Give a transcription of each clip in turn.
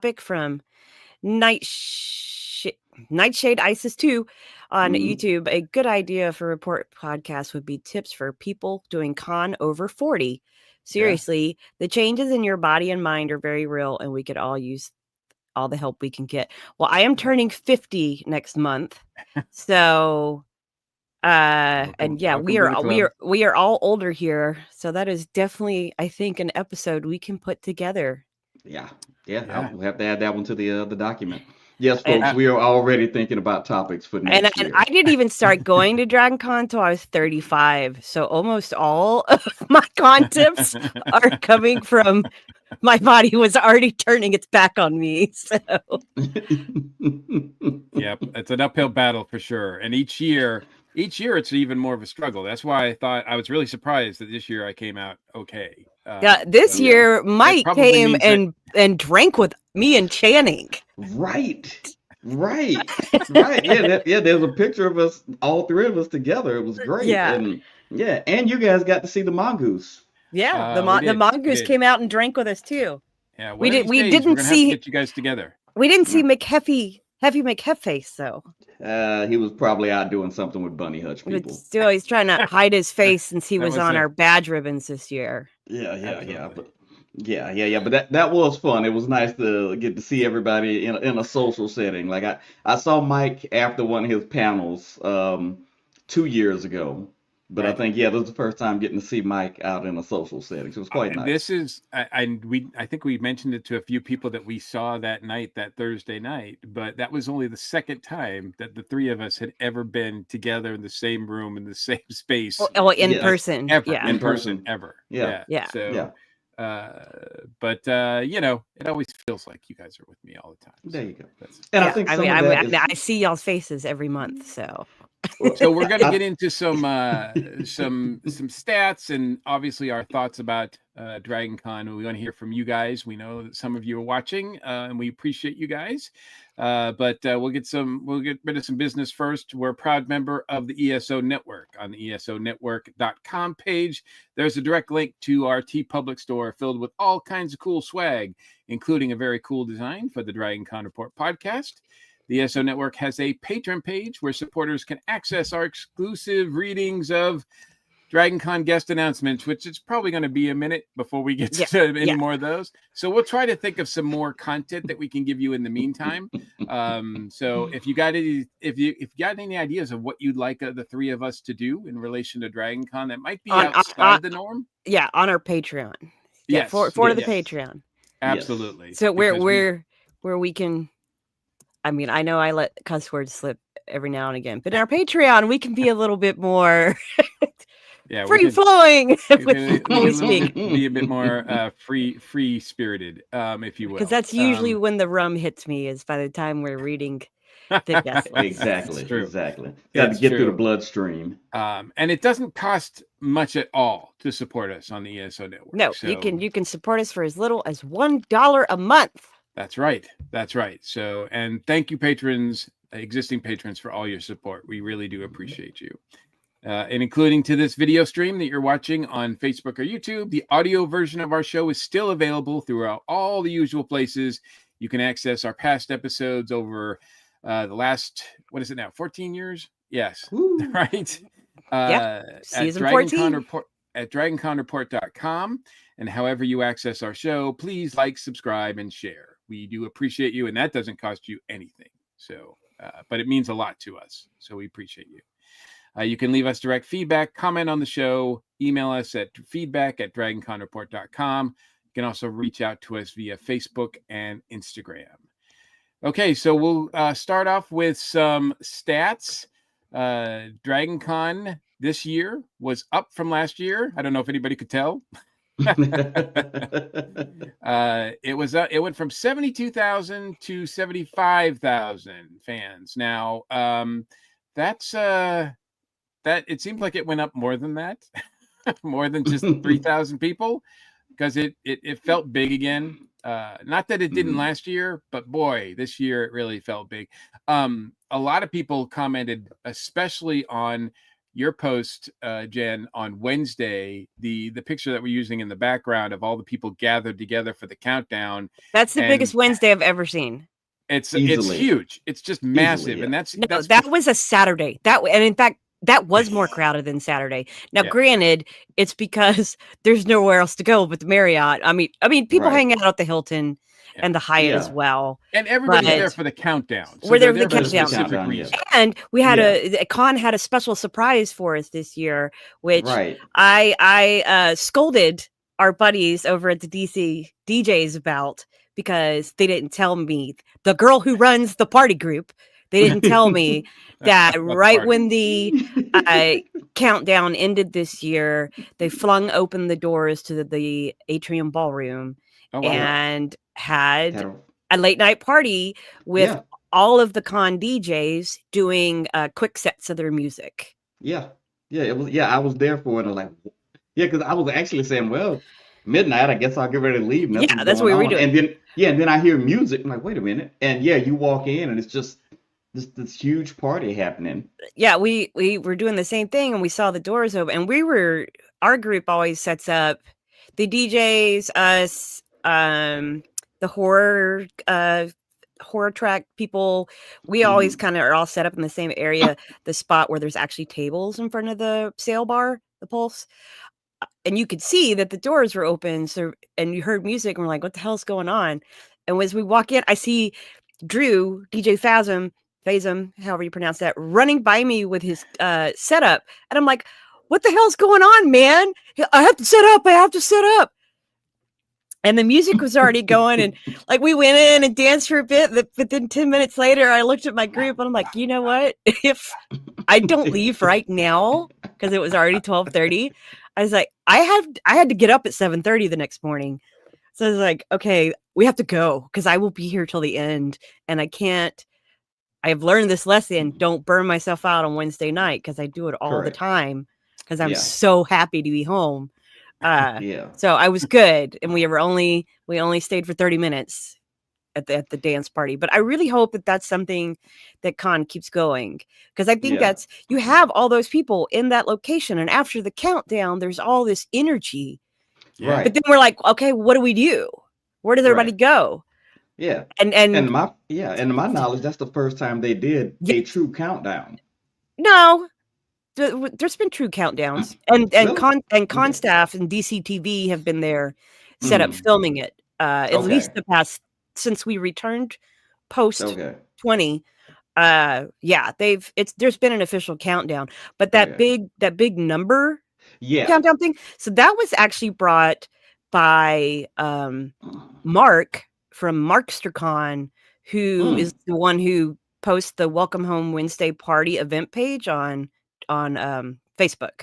topic from Nightshade Isis 2 on YouTube. A good idea for Report podcast would be tips for people doing con over 40. Seriously, the changes in your body and mind are very real, and we could all use all the help we can get. Well, I am turning 50 next month. So and yeah, we are all older here. So that is definitely, I think, an episode we can put together. Yeah. We'll have to add that one to the document. Yes, folks, we are already thinking about topics for next year. And I didn't even start going to Dragon Con until I was 35. So almost all of my con tips are coming from my body was already turning its back on me. So yep, it's an uphill battle for sure. And each year it's even more of a struggle. That's why I was really surprised that this year I came out okay. This year Mike came and drank with me and Channing. Right. Yeah, there's a picture of us, all three of us together. It was great. Yeah. And you guys got to see the mongoose. Yeah, the mongoose came out and drank with us too. Yeah, we didn't have to get you guys together. We didn't see Heavy McHeadface though. He was probably out doing something with Bunny Hutch people. But still, he's trying to hide his face since he was on our badge ribbons this year. Yeah. But that was fun. It was nice to get to see everybody in a social setting. Like I saw Mike after one of his panels 2 years ago. But I think this is the first time getting to see Mike out in a social setting. So it was quite nice. This is I think we mentioned it to a few people that we saw that Thursday night, but that was only the second time that the three of us had ever been together in the same room in the same space. In person. Ever. Yeah. In person ever. Yeah. So but it always feels like you guys are with me all the time. There you go. And I think I see y'all's faces every month, so we're going to get into some stats and obviously our thoughts about Dragon Con. We want to hear from you guys. We know that some of you are watching, and we appreciate you guys. But we'll get rid of some business first. We're a proud member of the ESO Network. On the esonetwork.com page, there's a direct link to our TeePublic store filled with all kinds of cool swag, including a very cool design for the Dragon Con Report podcast. The ESO Network has a Patreon page where supporters can access our exclusive readings of Dragon Con guest announcements, which is probably going to be a minute before we get to any more of those. So we'll try to think of some more content that we can give you in the meantime. So if you got any ideas of what you'd like the three of us to do in relation to Dragon Con that might be outside the norm, on our Patreon. Yes, for the Patreon. Absolutely. So where we can. I mean, I know I let cuss words slip every now and again, but in our Patreon, we can be a little bit more free flowing. Be a bit more free spirited, if you will. Because that's usually when the rum hits me, is by the time we're reading the guest list. Exactly. Got to get through the bloodstream. And it doesn't cost much at all to support us on the ESO Network. No, so you can support us for as little as $1 a month. That's right. So, and thank you, existing patrons, for all your support. We really do appreciate you. And including to this video stream that you're watching on Facebook or YouTube, the audio version of our show is still available throughout all the usual places. You can access our past episodes over the last, 14 years? Yes. Woo. Right? Season 14. At DragonConReport.com. And however you access our show, please like, subscribe, and share. We do appreciate you, and that doesn't cost you anything. So, but it means a lot to us. So we appreciate you. You can leave us direct feedback, comment on the show, email us at feedback@DragonConReport.com. You can also reach out to us via Facebook and Instagram. Okay, so we'll start off with some stats. Dragon Con this year was up from last year. I don't know if anybody could tell. It went from 72,000 to 75,000 fans. Now, that's that it seems like it went up more than that, more than just 3,000 people, because it felt big again. Not that it didn't last year, but boy, this year it really felt big. A lot of people commented, especially on your post, Jen, on Wednesday, the picture that we're using in the background of all the people gathered together for the countdown. That's the And biggest Wednesday I've ever seen. It's Easily. huge. It's just massive, yeah. and that's No, that was a Saturday. And in fact, that was more crowded than Saturday. Now, Yeah. granted, it's because there's nowhere else to go but the Marriott. I mean, people Right. hang out at the Hilton Yeah. and the Hyatt as Yeah. well. and everybody's but- there for the countdown. We're there they're for the a countdown. specific Countdown, reason. And we had Yeah. a con had a special surprise for us this year, which Right. I scolded our buddies over at the DC DJs about because they didn't tell me, the girl who runs the party group, they didn't tell me that About the right party. when the countdown ended this year, they flung open the doors to the atrium ballroom Oh, wow. and had Had a late night party with Yeah. all of the con DJs doing quick sets of their music. Yeah. It was. Yeah, I was there for it. And like, yeah, because I was actually saying, well, midnight. I guess I'll get ready to leave. And Yeah, what's that's going what we on. were doing. And then I hear music. I'm like, wait a minute. And yeah, you walk in, and it's just this huge party happening. Yeah, we were doing the same thing, and we saw the doors open, and our group always sets up the DJs, us, the horror track people. We always kind of are all set up in the same area, the spot where there's actually tables in front of the sail bar, the Pulse. And you could see that the doors were open. So, and you heard music, and we're like, what the hell's going on? And as we walk in, I see Drew, DJ Phasm, however you pronounce that, running by me with his setup. And I'm like, what the hell's going on, man? I have to set up. And the music was already going, and like we went in and danced for a bit, but then 10 minutes later I looked at my group and I'm like, you know what? If I don't leave right now, because it was already 12:30, I was like, I had to get up at 7:30 the next morning. So I was like, okay, we have to go because I will be here till the end, and I've learned this lesson. Don't burn myself out on Wednesday night, because I do it all the Correct. time because I'm Yeah. so happy to be home. Yeah. So I was good, and we only stayed for 30 minutes at the dance party. But I really hope that that's something that con keeps going, because I think Yeah. you have all those people in that location, and after the countdown, there's all this energy. Yeah. Right. But then we're like, okay, what do we do? Where does everybody Right. go? Yeah. And And my knowledge, that's the first time they did Yeah. a true countdown. no. There's been true countdowns, and Really? con Okay. staff and DCTV have been there, set up Mm. filming it. At Okay. least the past since we returned post Okay. 20. Yeah, there's been an official countdown, but that Okay. big number Yeah. countdown thing. So that was actually brought by Mark from MarksterCon, who is the one who posts the Welcome Home Wednesday party event page on Facebook.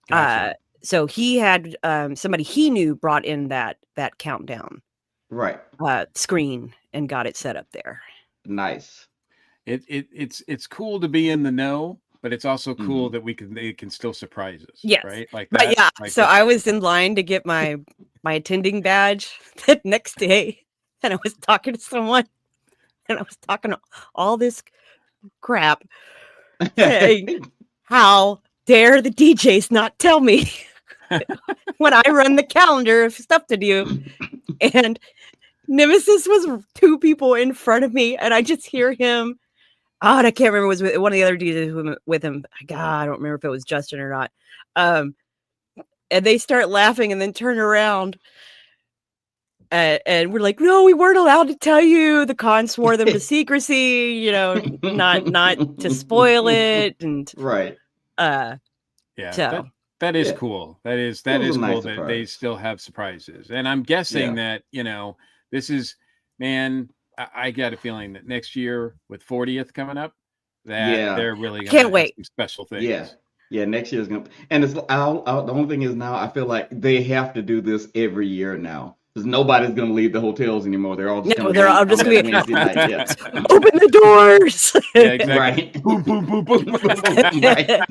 Gotcha. So he had somebody he knew brought in that countdown Right. screen and got it set up there. Nice. It's cool to be in the know, but it's also cool Mhm. that they can still surprise us. Yes. Right. Like But that. yeah, like so that. I was in line to get my attending badge the next day, and I was talking to someone, and I was talking all this crap. Hey, how dare the DJs not tell me when I run the calendar of stuff to do? And Nemesis was 2 people in front of me, and I just hear him. Oh, and I can't remember, it was with one of the other DJs with him. God, I don't remember if it was Justin or not. And they start laughing and then turn around. And we're like, no, we weren't allowed to tell you. The con swore them to secrecy, not to spoil it. And Right. Yeah. so That is Yeah. cool. That is It was a cool nice that they surprise. still have surprises. And I'm guessing that, this is, man, I got a feeling that next year with 40th coming up, that Yeah. they're really going Can't to wait. some special things. Yeah. Yeah. Next year's gonna, and it's the only thing is now I feel like they have to do this every year now, because nobody's gonna leave the hotels anymore. They're all just No, gonna they're wait all just on gonna that be- Wednesday night. Yeah. open the doors. Yeah, exactly. Right. Boom, boom, boom, boom. Right.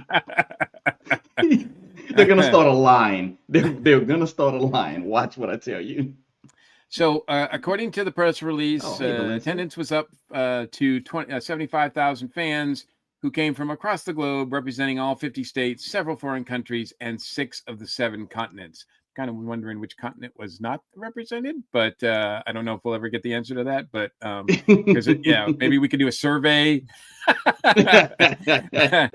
They're gonna start a line. They're gonna start a line. Watch what I tell you. So, according to the press release, Oh, hey, Valencia. attendance was up to 75,000 fans. who came from across the globe, representing all 50 states, several foreign countries, and 6 of the 7 continents. Kind of wondering which continent was not represented, but I don't know if we'll ever get the answer to that. But because maybe we could do a survey. I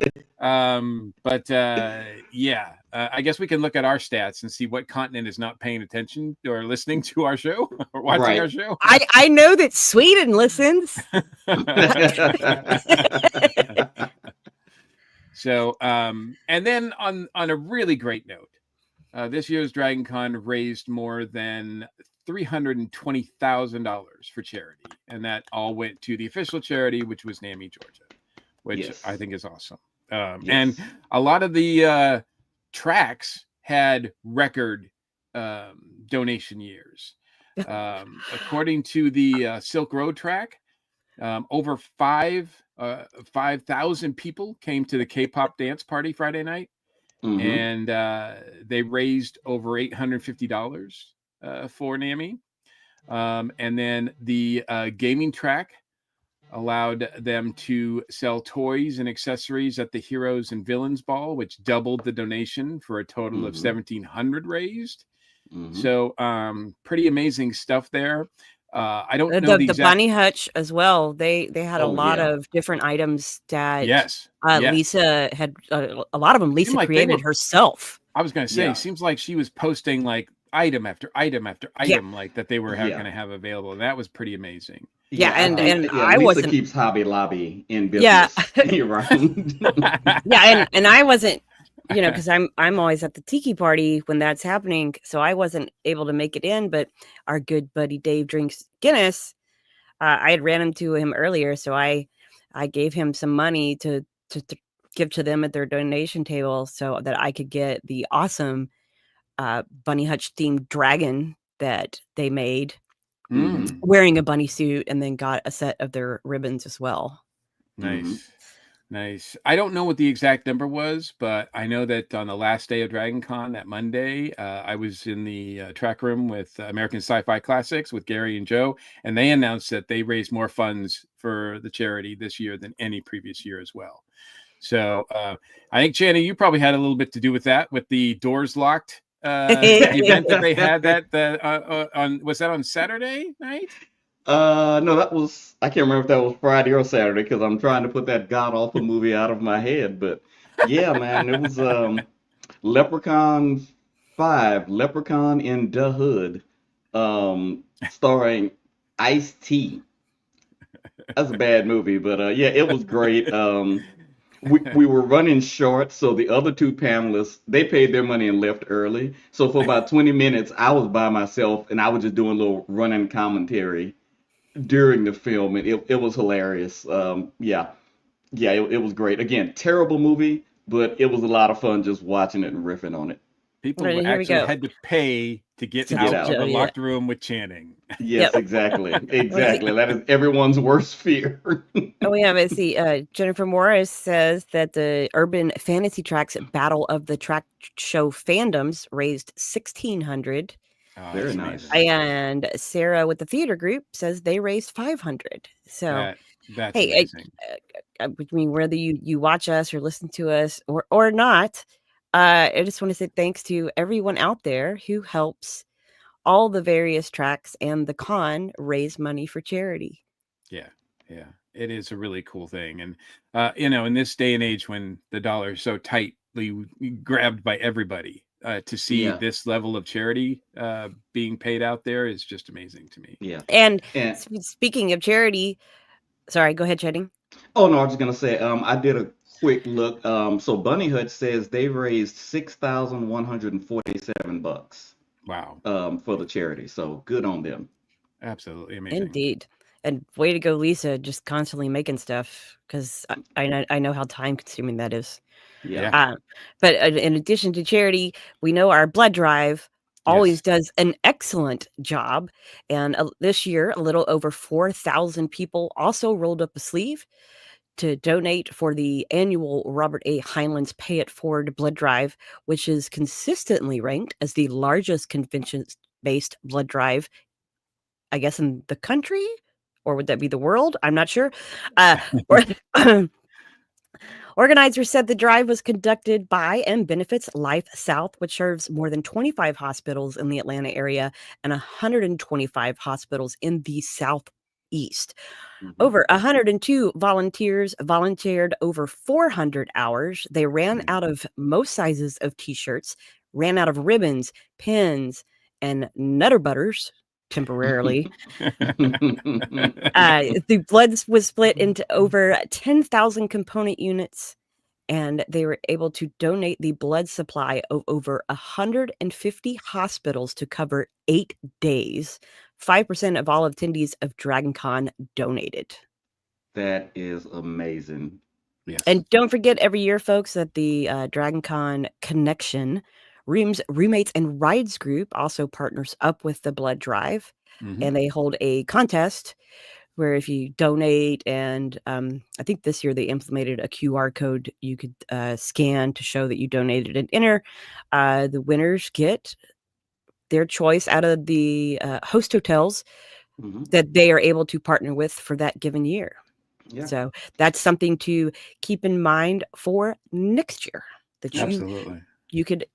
guess we can look at our stats and see what continent is not paying attention or listening to our show or watching our show. I know that Sweden listens. So, and then on a really great note, this year's Dragon Con raised more than $320,000 for charity, and that all went to the official charity, which was NAMI Georgia, which I think is awesome. And a lot of the tracks had record donation years. According to the Silk Road track, over 5,000 people came to the K-pop dance party Friday night. And they raised over $850 for NAMI. And then the gaming track allowed them to sell toys and accessories at the Heroes and Villains Ball, which doubled the donation for a total of $1,700 raised. So pretty amazing stuff there. I don't know the Bunny Hutch as well. They had a lot of different items that Lisa had. A lot of them Lisa created herself. I was going to say, seems like she was posting like item after item after item, like that they were going to have available, and that was pretty amazing. And Lisa wasn't keeps Hobby Lobby in business. And I wasn't. Because I'm always at the tiki party when that's happening, so I wasn't able to make it in. But our good buddy Dave drinks Guinness. I had ran into him earlier, so I gave him some money to give to them at their donation table, so that I could get the awesome Bunny Hutch themed dragon that they made, wearing a bunny suit, and then got a set of their ribbons as well. Nice. Nice. I don't know what the exact number was, but I know that on the last day of Dragon Con, that Monday, I was in the track room with American Sci-Fi Classics with Gary and Joe, and they announced that they raised more funds for the charity this year than any previous year as well. So I think, Channing, you probably had a little bit to do with that, with the doors locked event that they had was that on Saturday night? No, I can't remember if that was Friday or Saturday, because I'm trying to put that god awful movie out of my head. But yeah, man, it was Leprechaun 5, Leprechaun in the Hood, starring Ice-T. That's a bad movie, but it was great. We were running short, so the other 2 panelists, they paid their money and left early. So for about 20 minutes, I was by myself, and I was just doing a little running commentary during the film, and it was hilarious. It was great. Again, terrible movie, but it was a lot of fun just watching it and riffing on it. People actually had to pay to get out of the locked room with Channing. Yes, exactly. That is everyone's worst fear. Let's see. Jennifer Morris says that the Urban Fantasy Tracks Battle of the Track Show Fandoms raised $1,600. Oh, very nice. And Sarah with the theater group says they raised $500. So that's amazing. I mean, whether you watch us or listen to us or not, I just want to say thanks to everyone out there who helps all the various tracks and the con raise money for charity. Yeah. It is a really cool thing. And, in this day and age when the dollar is so tightly grabbed by everybody, to see this level of charity being paid out there is just amazing to me. Yeah. And speaking of charity, sorry, go ahead, Channing. Oh, no, I was just going to say, I did a quick look. So Bunny Hutch says they raised $6,147. Wow. For the charity. So good on them. Absolutely amazing. Indeed. And way to go, Lisa, just constantly making stuff, because I know how time consuming that is. Yeah. But in addition to charity, we know our blood drive always does an excellent job. And this year, a little over 4,000 people also rolled up a sleeve to donate for the annual Robert A. Heinlein's Pay It Forward blood drive, which is consistently ranked as the largest convention-based blood drive, I guess, in the country, or would that be the world? I'm not sure. Organizers said the drive was conducted by and benefits Life South, which serves more than 25 hospitals in the Atlanta area and 125 hospitals in the Southeast. Over 102 volunteers volunteered over 400 hours. They ran out of most sizes of t-shirts, ran out of ribbons, pins, and Nutter Butters temporarily. The blood was split into over 10,000 component units, and they were able to donate the blood supply of over 150 hospitals to cover 8 days. 5% of all attendees of DragonCon donated. That is amazing. Yes. And don't forget every year, folks, that the DragonCon Connection Roommates and Rides group also partners up with the blood drive, and they hold a contest where if you donate, and I think this year they implemented a QR code you could scan to show that you donated and enter. The winners get their choice out of the host hotels that they are able to partner with for that given year. Yeah. So that's something to keep in mind for next year, that Absolutely. you could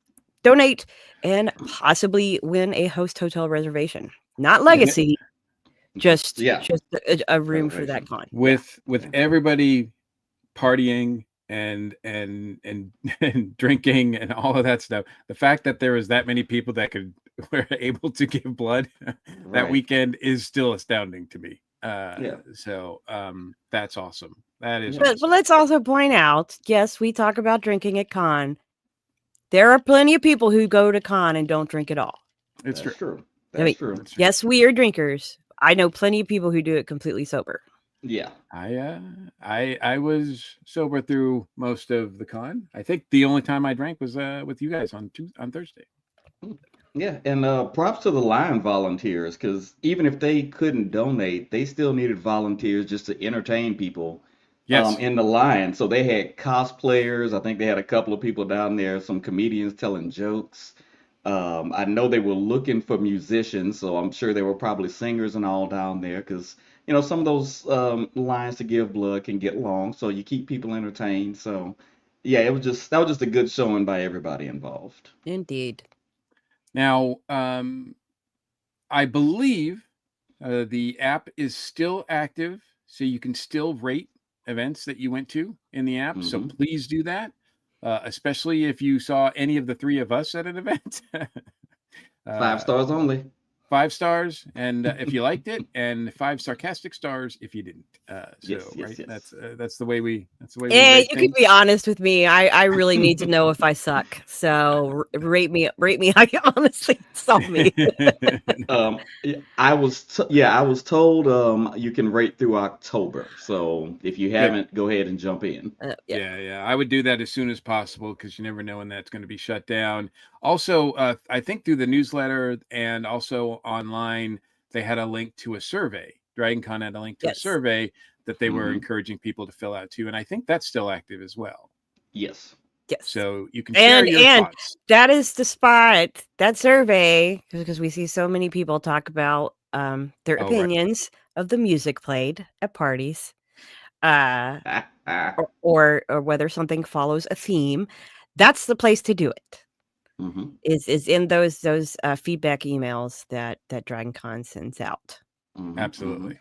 donate and possibly win a host hotel reservation. Not legacy, just a room for that con. With everybody partying and drinking and all of that stuff, the fact that there was that many people that were able to give blood that weekend is still astounding to me. So that's awesome. That is awesome. But let's also point out, yes, we talk about drinking at con. There are plenty of people who go to con and don't drink at all. It's true. That's true. Yes, we are drinkers. I know plenty of people who do it completely sober. Yeah. I was sober through most of the con. I think the only time I drank was with you guys on Thursday. Yeah, and props to the line volunteers, because even if they couldn't donate, they still needed volunteers just to entertain people in the line. So they had cosplayers. I think they had a couple of people down there, some comedians telling jokes. I know they were looking for musicians, so I'm sure there were probably singers and all down there, because some of those lines to give blood can get long, so you keep people entertained. So yeah, that was just a good showing by everybody involved. Indeed. Now, I believe the app is still active, so you can still rate events that you went to in the app. So please do that, especially if you saw any of the three of us at an event. 5 stars only. 5 stars, and if you liked it, and 5 sarcastic stars if you didn't. Yes. That's the way we. Yeah, you can be honest with me. I really need to know if I suck. So rate me how you honestly saw me. I was told you can rate through October. So if you haven't, go ahead and jump in. Yeah. I would do that as soon as possible, because you never know when that's going to be shut down. Also, I think through the newsletter and also online, they had a link to a survey. DragonCon had a link to a survey that they were encouraging people to fill out too, and I think that's still active as well. Yes. So you can share your thoughts. That is despite that survey, because we see so many people talk about their opinions of the music played at parties, or whether something follows a theme. That's the place to do it. Is in those feedback emails that DragonCon sends out. Absolutely.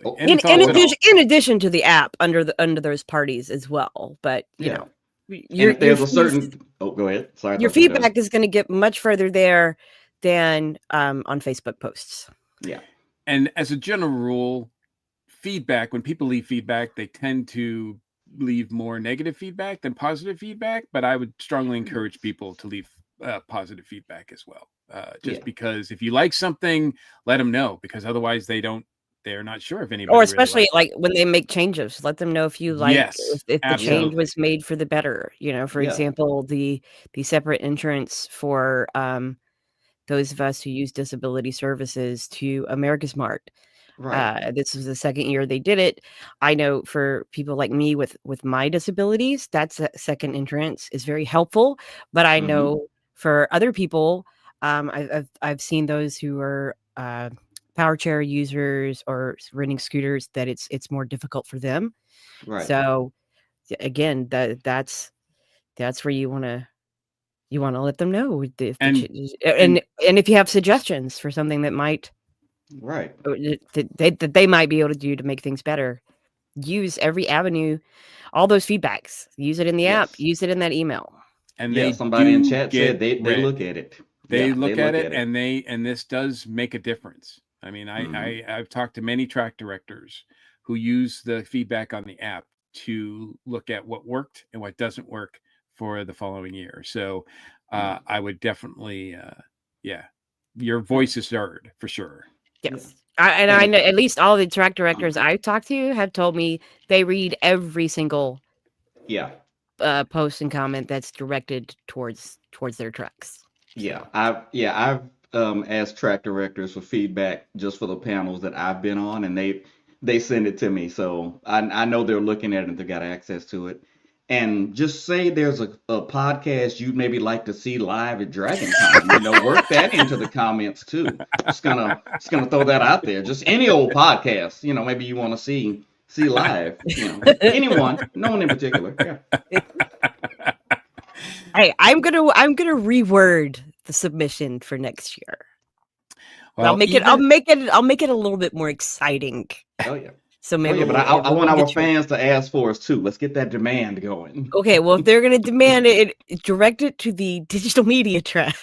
Oh, In addition to the app under those parties as well, but you know, there's a certain. Oh, go ahead. Sorry. Your feedback is going to get much further there than on Facebook posts. Yeah. And as a general rule, feedback, when people leave feedback, they tend to leave more negative feedback than positive feedback. But I would strongly encourage people to leave positive feedback as well. Because if you like something, let them know, because otherwise they're not sure if anybody. Or especially like when they make changes, let them know if you like if the change was made for the better. For example, the separate entrance for those of us who use disability services to America's Mart. Right. This was the second year they did it. I know for people like me with my disabilities, that second entrance is very helpful. But I know for other people, I've seen those who are power chair users or renting scooters, that it's more difficult for them. Right. So again, that's where you want to let them know if And- and if you have suggestions for something that might Right. that they might be able to do to make things better. Use every avenue, all those feedbacks. Use it in the app. Yes. Use it in that email. And Yeah, they somebody in do chat get said they read. look at it. They Yeah, look at it, and this does make a difference. I mean, I've talked to many track directors who use the feedback on the app to look at what worked and what doesn't work for the following year. So I would definitely, your voice is heard for sure. Yes. I know at least all the track directors I've talked to have told me they read every single post and comment that's directed towards their tracks. Yeah, I've asked track directors for feedback just for the panels that I've been on, and they send it to me, so I know they're looking at it and they got access to it. And just say there's a podcast you'd maybe like to see live at DragonCon. Work that into the comments too. Just gonna throw that out there. Just any old podcast, maybe you want to see live. Anyone, no one in particular. Yeah. Hey, I'm gonna reword the submission for next year. Well, I'll make it a little bit more exciting. Oh yeah. So maybe but I want our fans to ask for us too. Let's get that demand going. Okay, well, if they're gonna demand it, direct it to the digital media track.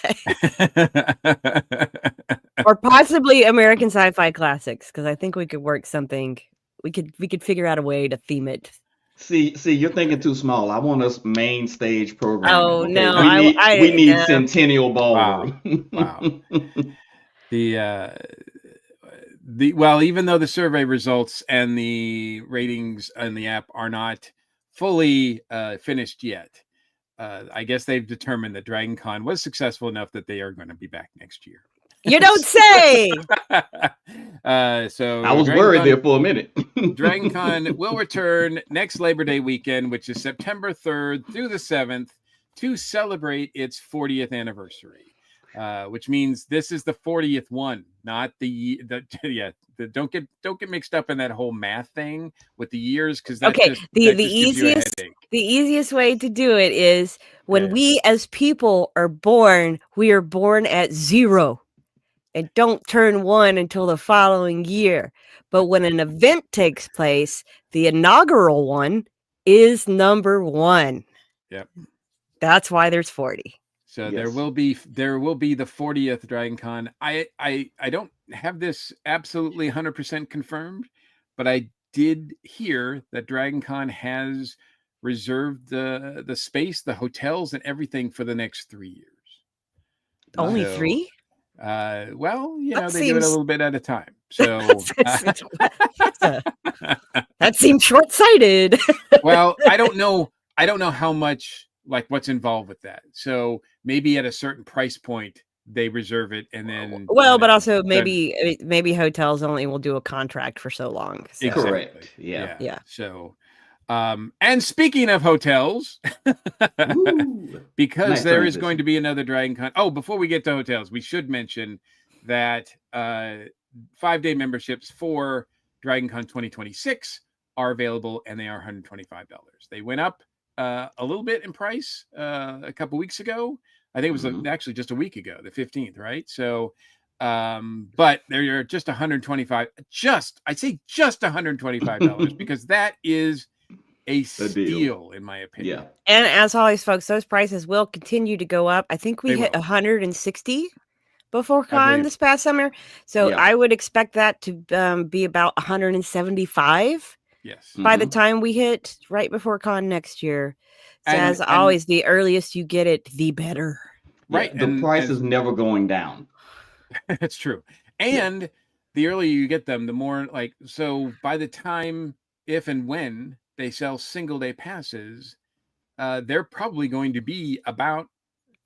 Or possibly American Sci-Fi Classics, because I think we could work something. We could figure out a way to theme it. See, you're thinking too small. I want us main stage programming. Oh okay? no, we need Centennial Ballroom. Wow. Well, even though the survey results and the ratings on the app are not fully finished yet, I guess they've determined that DragonCon was successful enough that they are going to be back next year. You don't say. So I was worried there for a minute. DragonCon will return next Labor Day weekend, which is September 3rd through the 7th, to celebrate its 40th anniversary. Which means this is the 40th one, not the don't get mixed up in that whole math thing with the years, because the easiest way to do it is when we as people are born, we are born at 0 and don't turn 1 until the following year. But when an event takes place, the inaugural one is number 1. Yep. That's why there's 40. So yes. there will be the 40th DragonCon. I don't have this absolutely 100% confirmed, but I did hear that DragonCon has reserved the space, the hotels, and everything for the next 3 years. Only 3? Well, they do it a little bit at a time. So that seems short-sighted. Well, I don't know how much, like, what's involved with that. So maybe at a certain price point they reserve it, and then but also maybe hotels only will do a contract for so long. So. Exactly. Correct. Yeah. So and speaking of hotels, because nice there is going to be another DragonCon. Oh, before we get to hotels, we should mention that 5-day memberships for DragonCon 2026 are available, and they are $125. They went up a little bit in price a couple weeks ago. I think it was actually just a week ago, the 15th, right? So but they're just $125. I'd say just $125 because that is a steal, in my opinion. Yeah. And as always, folks, those prices will continue to go up. I think we hit 160 before con this past summer. So I would expect that to be about 175. Yes. By the time we hit right before con next year. So as always, the earliest you get it, the better. Right. The price is never going down. That's true. And the earlier you get them, the more so by the time, if and when they sell single day passes, they're probably going to be about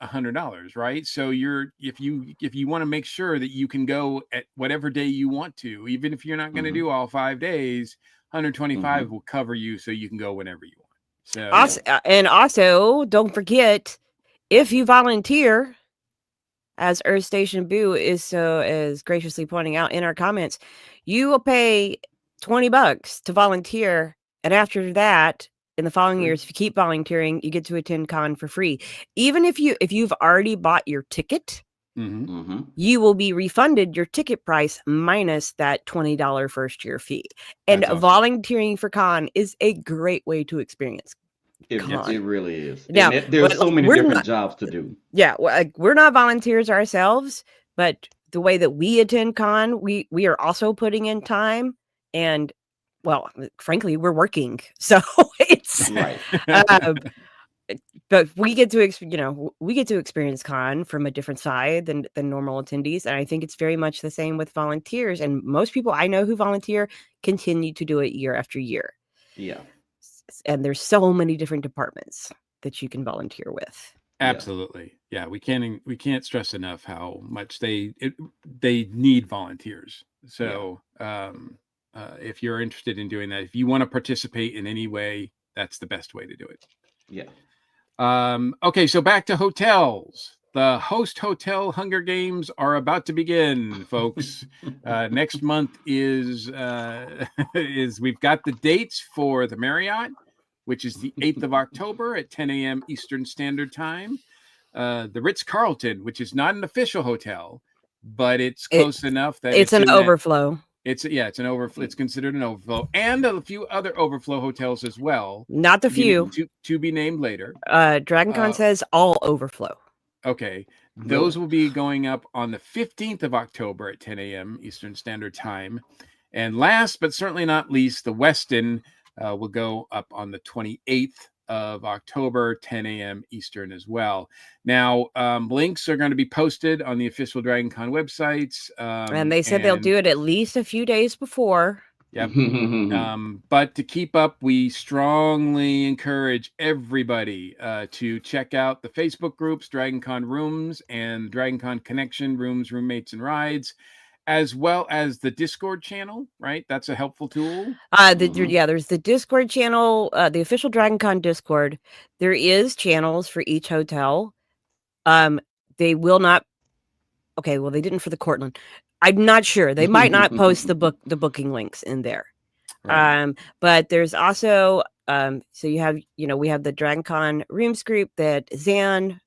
$100, right? So if you want to make sure that you can go at whatever day you want to, even if you're not going to do all 5 days, 125 will cover you, so you can go whenever you want. So also don't forget, if you volunteer, as Earth Station Boo is graciously pointing out in our comments, you will pay $20 to volunteer, and after that in the following Free. years, if you keep volunteering, you get to attend con for free. Even if you've already bought your ticket, Mm-hmm. you will be refunded your ticket price minus that $20 first year fee. And That's awesome. volunteering for con is a great way to experience It con. really is. Now, And there's so many we're different not, jobs to do. yeah, we're not volunteers ourselves, but the way that we attend con, we are also putting in time, and well, frankly, we're working, so it's Right. but we get to we get to experience con from a different side than normal attendees, and I think it's very much the same with volunteers. And most people I know who volunteer continue to do it year after year. Yeah. And there's so many different departments that you can volunteer with. Absolutely. Yeah, we can't stress enough how much they need volunteers. So if you're interested in doing that, if you want to participate in any way, that's the best way to do it. Yeah. Okay, so back to hotels. The Host Hotel Hunger Games are about to begin, folks. Next month is we've got the dates for the Marriott, which is the 8th of October at 10 a.m. Eastern Standard Time. The Ritz-Carlton, which is not an official hotel, but it's close enough that it's an overflow. It's an overflow. It's considered an overflow, and a few other overflow hotels as well. Not the few to be named later. DragonCon says all overflow. Okay, those will be going up on the 15th of October at 10 a.m. Eastern Standard Time, and last but certainly not least, the Westin will go up on the 28th of October, 10 a.m. Eastern as well. Now, links are going to be posted on the official DragonCon websites. And they said they'll do it at least a few days before. Yep. But to keep up, we strongly encourage everybody to check out the Facebook groups, DragonCon Rooms and DragonCon Connection, Rooms, Roommates, and Rides, as well as the Discord channel, right? That's a helpful tool. There's the Discord channel, the official DragonCon Discord. There is channels for each hotel. They will not. Okay, well, they didn't for the Cortland. I'm not sure. They might not post the booking links in there. Right. But there's also so you have we have the DragonCon Rooms group that Zan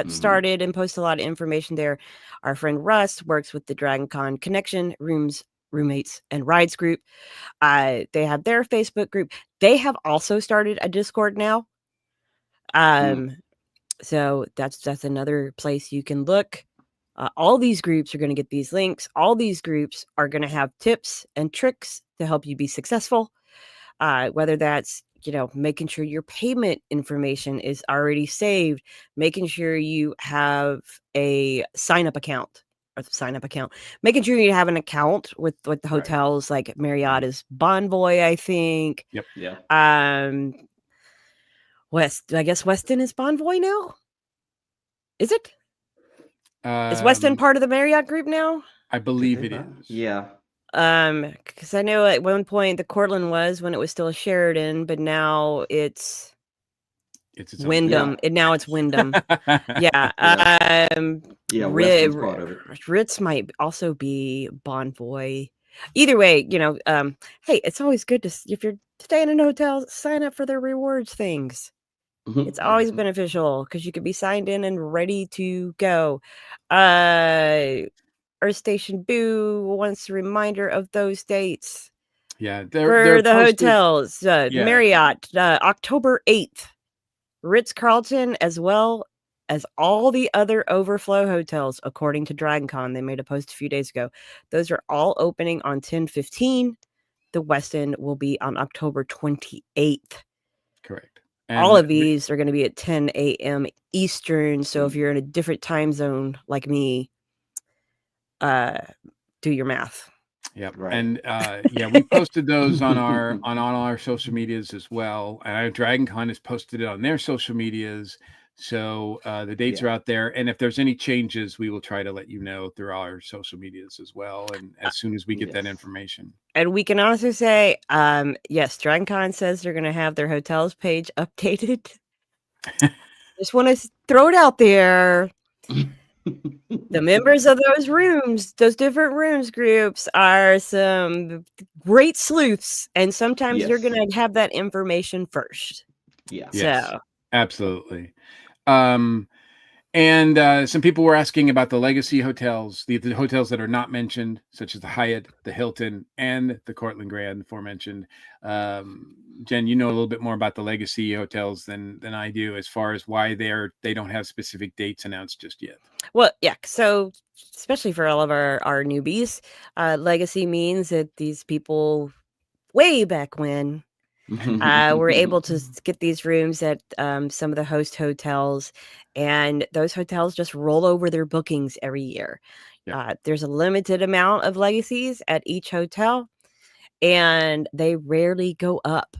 started and posts a lot of information there. Our friend Russ works with the DragonCon Connection, Rooms, Roommates, and Rides group. They have their Facebook group. They have also started a Discord now. So that's another place you can look. All these groups are going to get these links. All these groups are going to have tips and tricks to help you be successful. Whether that's making sure your payment information is already saved, making sure you have a sign-up account, making sure you have an account with the hotels, like Marriott is Bonvoy, I think. Yep. Yeah. I guess Westin is Bonvoy now. Is it? Is Westin part of the Marriott group now? I believe it is. Yeah. Because I know at one point the Cortland was when it was still a Sheraton, but now it's Wyndham. And now it's Wyndham. Yeah. Ritz might also be Bonvoy. Either way, hey, it's always good to, if you're staying in a hotel, sign up for their rewards things. It's always beneficial because you can be signed in and ready to go. Earth Station Boo wants a reminder of those dates. Yeah, they're the posted. Hotels. Marriott, October 8th. Ritz-Carlton, as well as all the other overflow hotels, according to DragonCon. They made a post a few days ago. Those are all opening on 10/15. The Westin will be on October 28th. Correct. And all of these are going to be at 10 a.m. Eastern. So if you're in a different time zone like me, do your math. Yep. Right. And we posted those on our social medias as well. And DragonCon has posted it on their social medias. So the dates are out there. And if there's any changes, we will try to let you know through our social medias as well. And as soon as we get that information. And we can also say, yes, DragonCon says they're going to have their hotels page updated. Just want to throw it out there. The members of those rooms, those different rooms groups, are some great sleuths, and sometimes they're Yes. going to have that information first. Yeah. Yes, So, absolutely. And some people were asking about the legacy hotels, the hotels that are not mentioned, such as the Hyatt, the Hilton, and the Cortland Grand, aforementioned. Jen, you know a little bit more about the legacy hotels than I do, as far as why they don't have specific dates announced just yet. well, yeah. So, especially for all of our newbies, legacy means that these people way back when were able to get these rooms at some of the host hotels, and those hotels just roll over their bookings every year. Yeah. There's a limited amount of legacies at each hotel, and they rarely go up.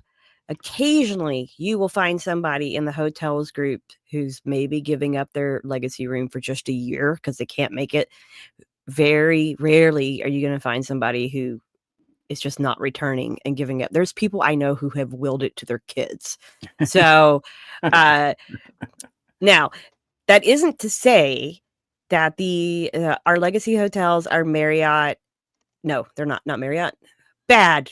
Occasionally, you will find somebody in the hotels group who's maybe giving up their legacy room for just a year because they can't make it. Very rarely are you going to find somebody who is just not returning and giving up. There's people I know who have willed it to their kids. So, now that isn't to say that our legacy hotels are Marriott. No, they're not Marriott. Bad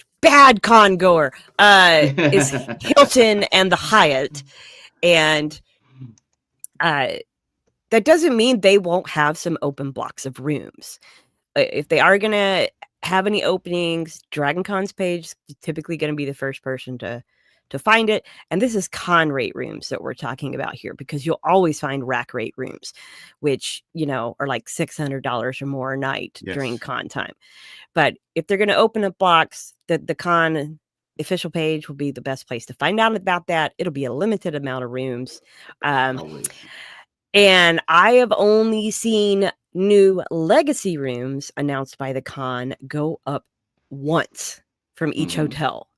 con goer is Hilton and the Hyatt. And that doesn't mean they won't have some open blocks of rooms. If they are going to have any openings, Dragon Con's page is typically going to be the first person to find it. And this is con rate rooms that we're talking about here, because you'll always find rack rate rooms, which, are like $600 or more a night during con time. But if they're going to open up blocks, the con official page will be the best place to find out about that. It'll be a limited amount of rooms. And I have only seen new legacy rooms announced by the con go up once from each hotel.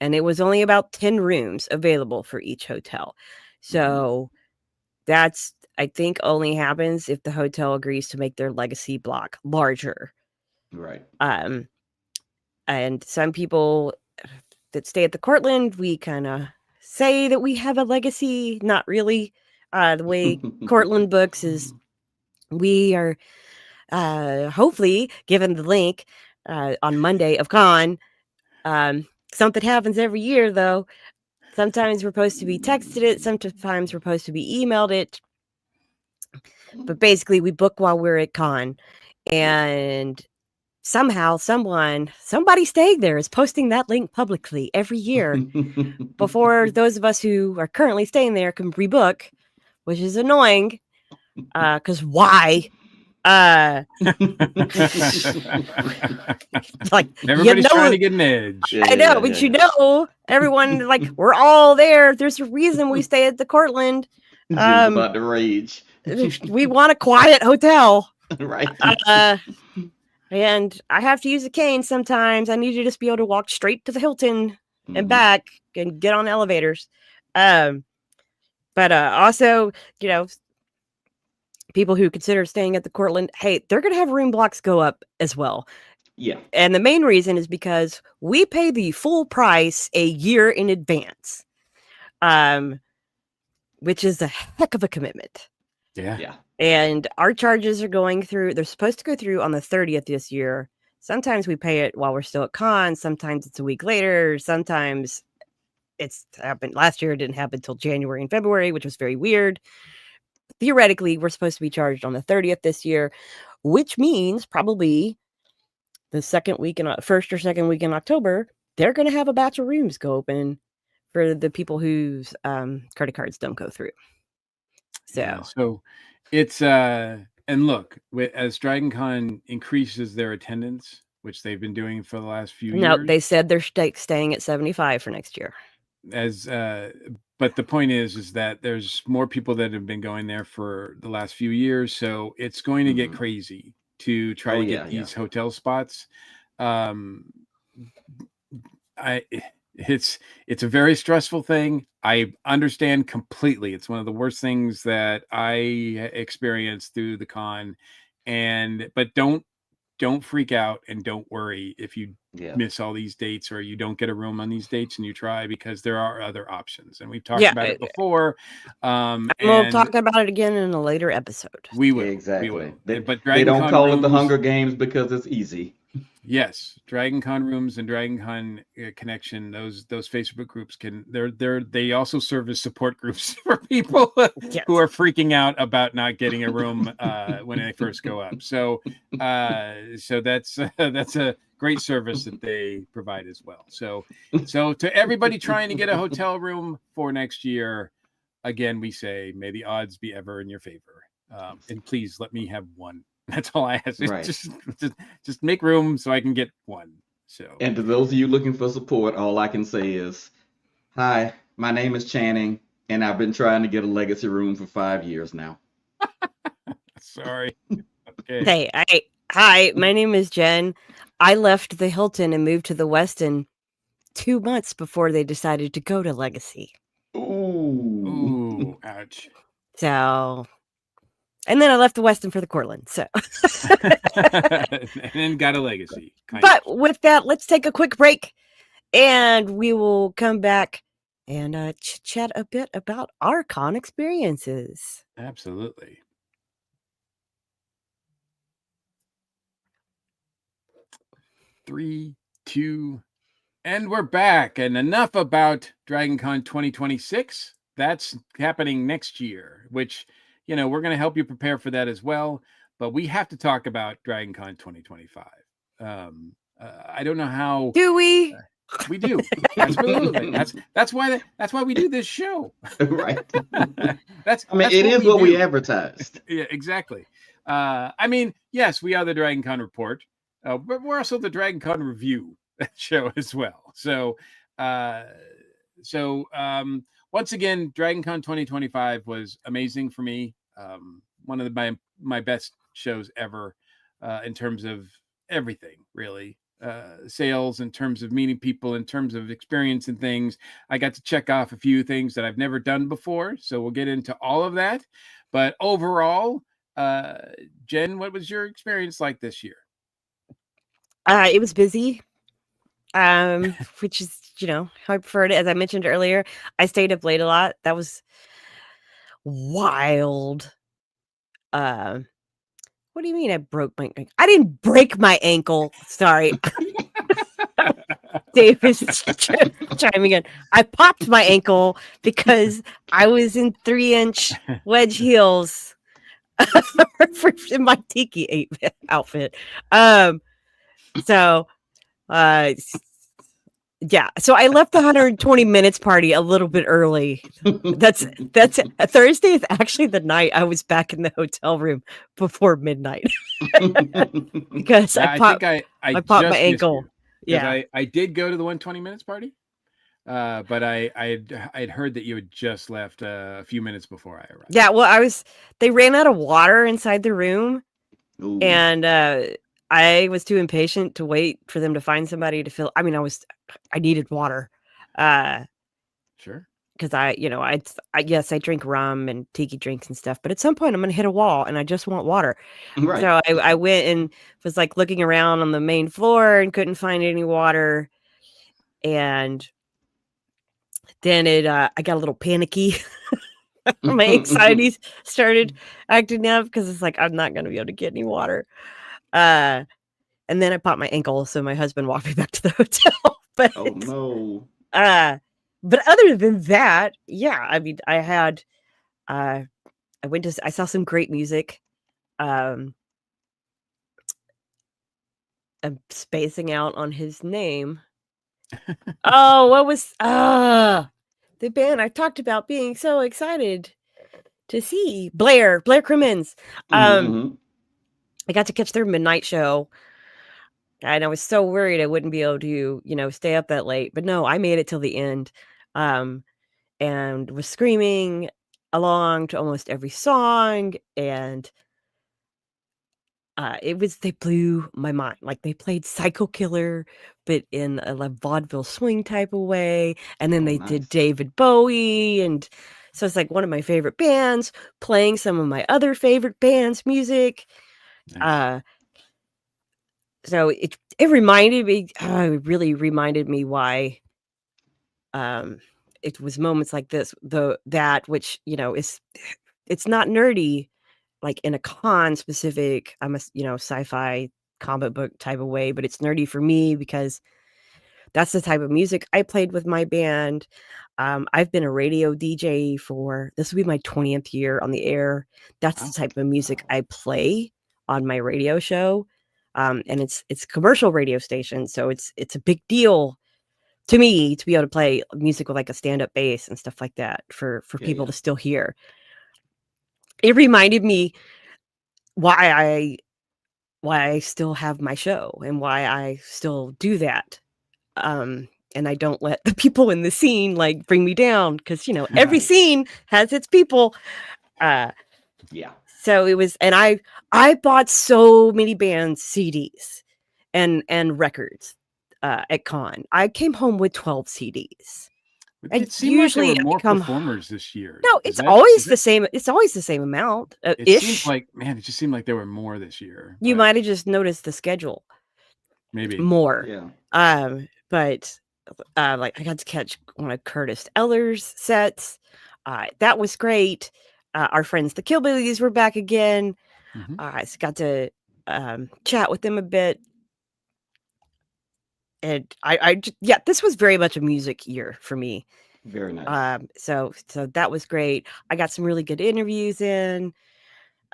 And it was only about 10 rooms available for each hotel. So that's, I think, only happens if the hotel agrees to make their legacy block larger. Right. And some people that stay at the Cortland, we kind of say that we have a legacy. Not really. The way Cortland books is, we are hopefully given the link on Monday of con. Something happens every year, though. Sometimes we're supposed to be texted it. Sometimes we're supposed to be emailed it. But basically, we book while we're at con. And somehow, somebody staying there is posting that link publicly every year before those of us who are currently staying there can rebook, which is annoying. Because why? Like, everybody's trying to get an edge. I know, but everyone, like, we're all there. There's a reason we stay at the Cortland. Jim's about to rage. We want a quiet hotel, right? And I have to use a cane sometimes. I need to just be able to walk straight to the Hilton and back and get on elevators. But also, people who consider staying at the Cortland, hey, they're going to have room blocks go up as well. Yeah. And the main reason is because we pay the full price a year in advance, which is a heck of a commitment. Yeah. And our charges are they're supposed to go through on the 30th this year. Sometimes we pay it while we're still at con. Sometimes it's a week later. Sometimes it's happened. Last year, it didn't happen until January and February, which was very weird. Theoretically, we're supposed to be charged on the 30th this year, which means probably the first or second week in October, they're going to have a batch of rooms go open for the people whose credit cards don't go through. So it's and look, as Dragon Con increases their attendance, which they've been doing for the last few years. No, they said they're staying at 75 for next year. But the point is that there's more people that have been going there for the last few years, so it's going to get crazy to try to get these hotel spots. It's a very stressful thing. I understand completely. It's one of the worst things that I experienced through the con, but don't don't freak out and don't worry if you Yeah. miss all these dates or you don't get a room on these dates and you try, because there are other options. And we've talked Yeah, about it before. and we'll And talk about it again in a later episode. we will. Exactly. But They don't DragonCon call it the rooms- Hunger Games because it's easy. Yes, DragonCon rooms and DragonCon Connection. Those Facebook groups they also serve as support groups for people Yes. who are freaking out about not getting a room when they first go up. So that's a great service that they provide as well. So to everybody trying to get a hotel room for next year, again, we say, may the odds be ever in your favor, and please let me have one. That's all I ask. Right. Just make room so I can get one. So, And to those of you looking for support, all I can say is, hi, my name is Channing, and I've been trying to get a legacy room for 5 years now. sorry. Okay. Hey, hi, my name is Jen. I left the Hilton and moved to the Westin 2 months before they decided to go to Legacy. Ooh. Ooh, ouch. So, and then I left the Westin for the Cortland. So, And then got a legacy. but with that, let's take a quick break, and we will come back and chat a bit about our con experiences. Absolutely. Three, two, and we're back. And enough about DragonCon 2026. That's happening next year, which, we're going to help you prepare for that as well. But we have to talk about DragonCon 2025. I don't know how. Do we? We do. Absolutely. That's why we do this show. Right. That's it is what we advertised. Yeah, exactly. Yes, we are the DragonCon Report, but we're also the DragonCon Review show as well. So once again, DragonCon 2025 was amazing for me. One of my best shows ever, in terms of everything, really. Sales, in terms of meeting people, in terms of experience and things. I got to check off a few things that I've never done before, so we'll get into all of that. But overall, Jen, what was your experience like this year? It was busy, which is, how I preferred it. As I mentioned earlier, I stayed up late a lot. That was wild. What do you mean I broke my ankle? I didn't break my ankle. Sorry. Dave is chiming in. I popped my ankle because I was in 3-inch wedge heels in my tiki outfit. Yeah. So I left the 120 minutes party a little bit early. That's Thursday is actually the night I was back in the hotel room before midnight because I popped my ankle. Yeah, I did go to the 120 minutes party, but I'd heard that you had just left a few minutes before I arrived. Yeah, well, they ran out of water inside the room. Ooh. And I was too impatient to wait for them to find somebody to fill. I mean, I needed water. Sure. Because I drink rum and tiki drinks and stuff, but at some point I'm going to hit a wall and I just want water. Right. So I went and was like looking around on the main floor and couldn't find any water. And then I got a little panicky. My anxiety started acting up because it's like, I'm not going to be able to get any water. And then I popped my ankle. So my husband walked me back to the hotel. But oh no. But other than that, yeah, I mean, I saw some great music. I'm spacing out on his name. Oh, what was the band I talked about being so excited to see? Blair Crimmins. Mhm. I got to catch their midnight show. And I was so worried I wouldn't be able to, stay up that late. But no, I made it till the end. And was screaming along to almost every song. And they blew my mind. Like, they played Psycho Killer, but in a vaudeville swing type of way. And then they did David Bowie. And so it's like one of my favorite bands playing some of my other favorite bands' music. Nice. so it reminded me, it really reminded me why it was moments like this, that which, it's not nerdy like in a con specific, I'm a sci-fi comic book type of way, but it's nerdy for me because that's the type of music I played with my band. I've been a radio DJ for, this will be my 20th year on the air. That's Wow. the type of music I play on my radio show. And it's a commercial radio station, so it's a big deal to me to be able to play music with like a stand-up bass and stuff like that for people to still hear. It reminded me why I still have my show and why I still do that. And I don't let the people in the scene like bring me down, because every scene has its people. So it was, and I bought so many bands CDs and records at con. I came home with 12 CDs. It seemed like there were more performers this year. No, it's always the same. It's always the same amount. It seems like, man, it just seemed like there were more this year. You might have just noticed the schedule. Maybe more. Yeah. But like I got to catch one of Curtis Eller's sets. That was great. Our friends the Killbillies were back again. I got to chat with them a bit. And this was very much a music year for me. Very nice. So that was great. I got some really good interviews in.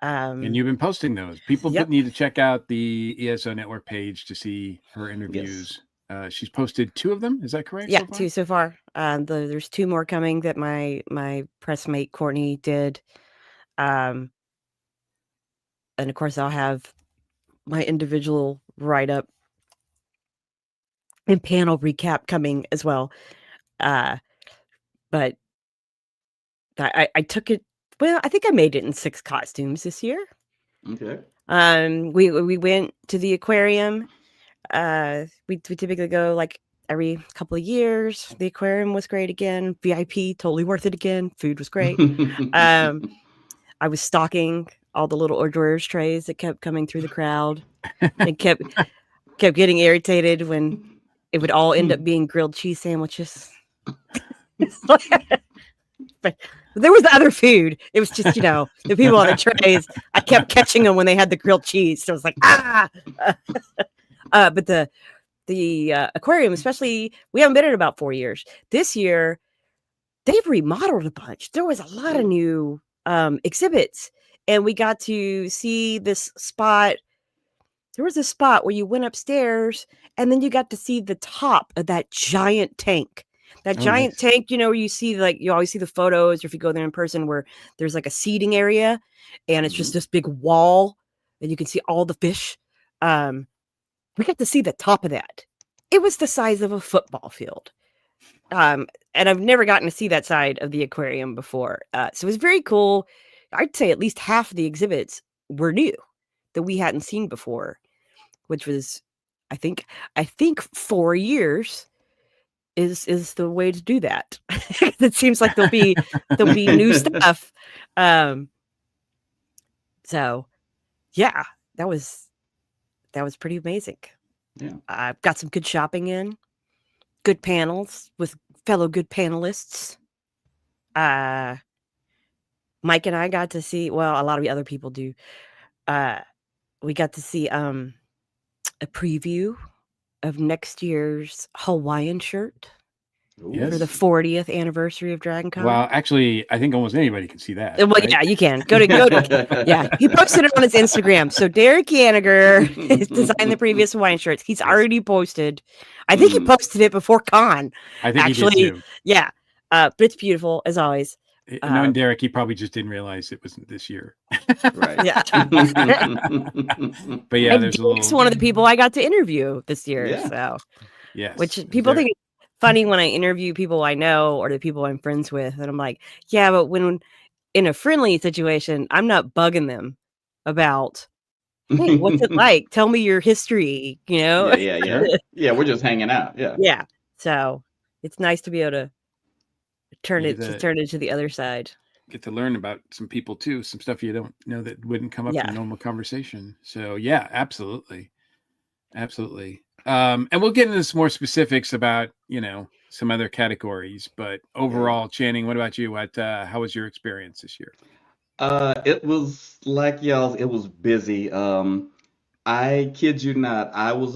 And you've been posting those. People need to check out the ESO Network page to see her interviews. Yes. She's posted 2 of them. Is that correct? Yeah, 2 so far. There's 2 more coming that my press mate Courtney did. And of course, I'll have my individual write-up and panel recap coming as well. But I took it. Well, I think I made it in 6 costumes this year. Okay. We went to the aquarium. We typically go like every couple of years. The aquarium was great again. VIP, totally worth it again. Food was great. I was stocking all the little hors d'oeuvres trays that kept coming through the crowd and kept getting irritated when it would all end up being grilled cheese sandwiches. But there was other food. It was just, the people on the trays. I kept catching them when they had the grilled cheese. So it was like, but the aquarium, especially, we haven't been in about 4 years. This year, they've remodeled a bunch. There was a lot of new exhibits, and we got to see this spot. There was a spot where you went upstairs, and then you got to see the top of that giant tank. That giant tank, where you see, like, you always see the photos, or if you go there in person, where there's like a seating area, and it's just this big wall, and you can see all the fish. We got to see the top of that. It was the size of a football field. And I've never gotten to see that side of the aquarium before. So it was very cool. I'd say at least half of the exhibits were new that we hadn't seen before, which was, I think 4 years is the way to do that. It seems like there'll be new stuff. So yeah, that was pretty amazing. Yeah. I've got some good shopping in, good panels with fellow good panelists. Mike and I got to see, well, a lot of the other people do. We got to see a preview of next year's Hawaiian shirt for the 40th anniversary of DragonCon. Well, actually, I think almost anybody can see that. Well, right? Yeah, you can. Go to yeah. He posted it on his Instagram. So Derek Yaniger designed the previous Hawaiian shirts. He's already posted. I think he posted it before con. I think he did too. Yeah. But it's beautiful as always. Knowing Derek, he probably just didn't realize it wasn't this year. Right. Yeah. But yeah, there's one of the people I got to interview this year. Yeah. So yes, which people think it's funny when I interview people I know or the people I'm friends with, and I'm like, yeah, but when in a friendly situation, I'm not bugging them about, hey, what's it like? Tell me your history. Yeah. We're just hanging out. Yeah. Yeah. So it's nice to be able to turn it to the other side. Get to learn about some people too, some stuff you don't know that wouldn't come up in a normal conversation. So yeah, absolutely. Absolutely. And we'll get into some more specifics about, some other categories, but overall, Channing, what about you? How was your experience this year? It was like y'all, it was busy. I kid you not, I was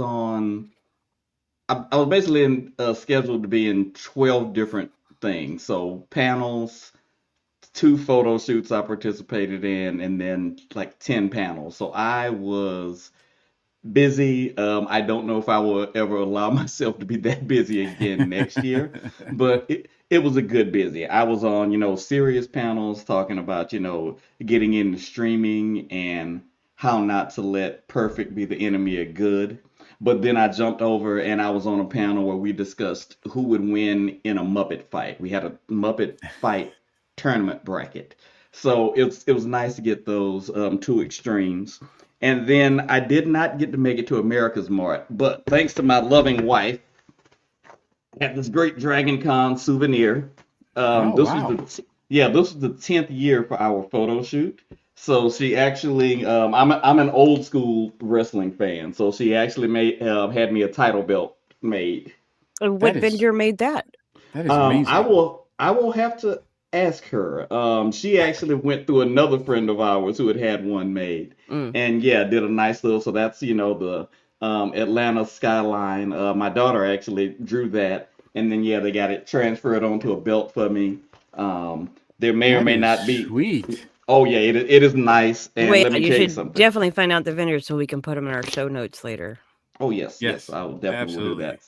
basically scheduled to be in 12 different things. So panels, two photo shoots I participated in, and then like 10 panels. So I was busy. I don't know if I will ever allow myself to be that busy again next year, but it was a good busy. I was on, serious panels talking about, getting into streaming and how not to let perfect be the enemy of good. But then I jumped over and I was on a panel where we discussed who would win in a Muppet fight. We had a Muppet fight tournament bracket. So it was nice to get those two extremes. And then I did not get to make it to America's Mart, but thanks to my loving wife, I had this great Dragon Con souvenir. Oh, This was wow. this was the 10th year for our photo shoot. So she actually, I'm an old school wrestling fan, so she actually had me a title belt made. And what That is vendor made that? that is I amazing. will have to ask her. She actually went through another friend of ours who had one made, Mm. and yeah, did a nice little. So that's the Atlanta skyline. My daughter actually drew that, and then yeah, they got it transferred onto a belt for me. There may or That may is not be. sweet. Oh yeah, it is nice. And Wait, let me you tell you should something. definitely find out the vendor so we can put them in our show notes later. Oh yes, yes, Yes, I will definitely will do absolutely. that.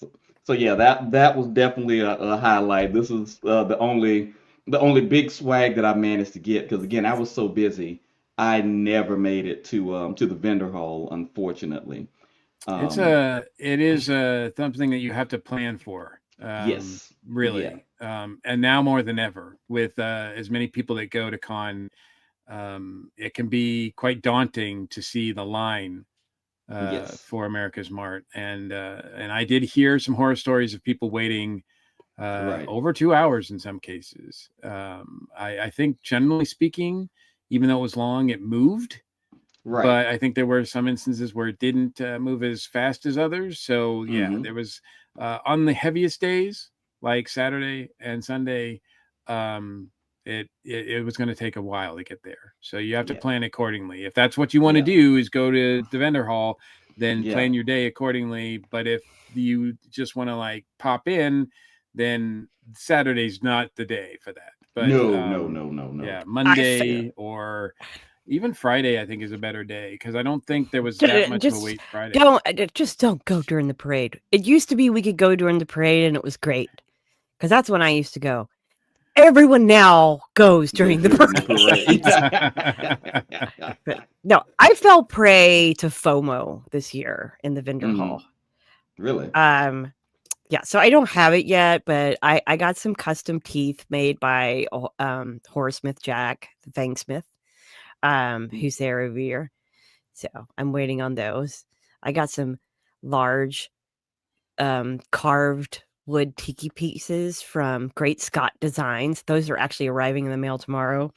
So yeah, that was definitely a highlight. This is the only big swag that I managed to get because again I was so busy. I never made it to the vendor hall, unfortunately. Um, It is something that you have to plan for. yes, yeah, Really. And now more than ever, with as many people that go to con, it can be quite daunting to see the line yes, for America's Mart, and I did hear some horror stories of people waiting right, over 2 hours in some cases. I think generally speaking, even though it was long, it moved, right. but I think there were some instances where it didn't move as fast as others. So yeah, Mm-hmm. there was on the heaviest days like Saturday and Sunday. Um, it was going to take a while to get there, so you have to Yeah, plan accordingly. If that's what you want to yeah, do, is go to the vendor hall, then yeah. plan your day accordingly. But if you just want to like pop in, then Saturday's not the day for that. But No, no, no, no, no. yeah, I f- Yeah, Monday or even Friday, I think, is a better day because I don't think there was that much of a just wait Friday. don't go during the parade. It used to be we could go during the parade and it was great because that's when I used to go. Everyone now goes goes during the during the parade. parade. But no, I fell prey to FOMO this year in the vendor Hmm. hall. Really? Yeah, so I don't have it yet, but I got some custom teeth made by Horror-Smith Jack, the Fangsmith, who's there every year. So I'm waiting on those. I got some large carved wood tiki pieces from Great Scott Designs. Those are actually arriving in the mail tomorrow.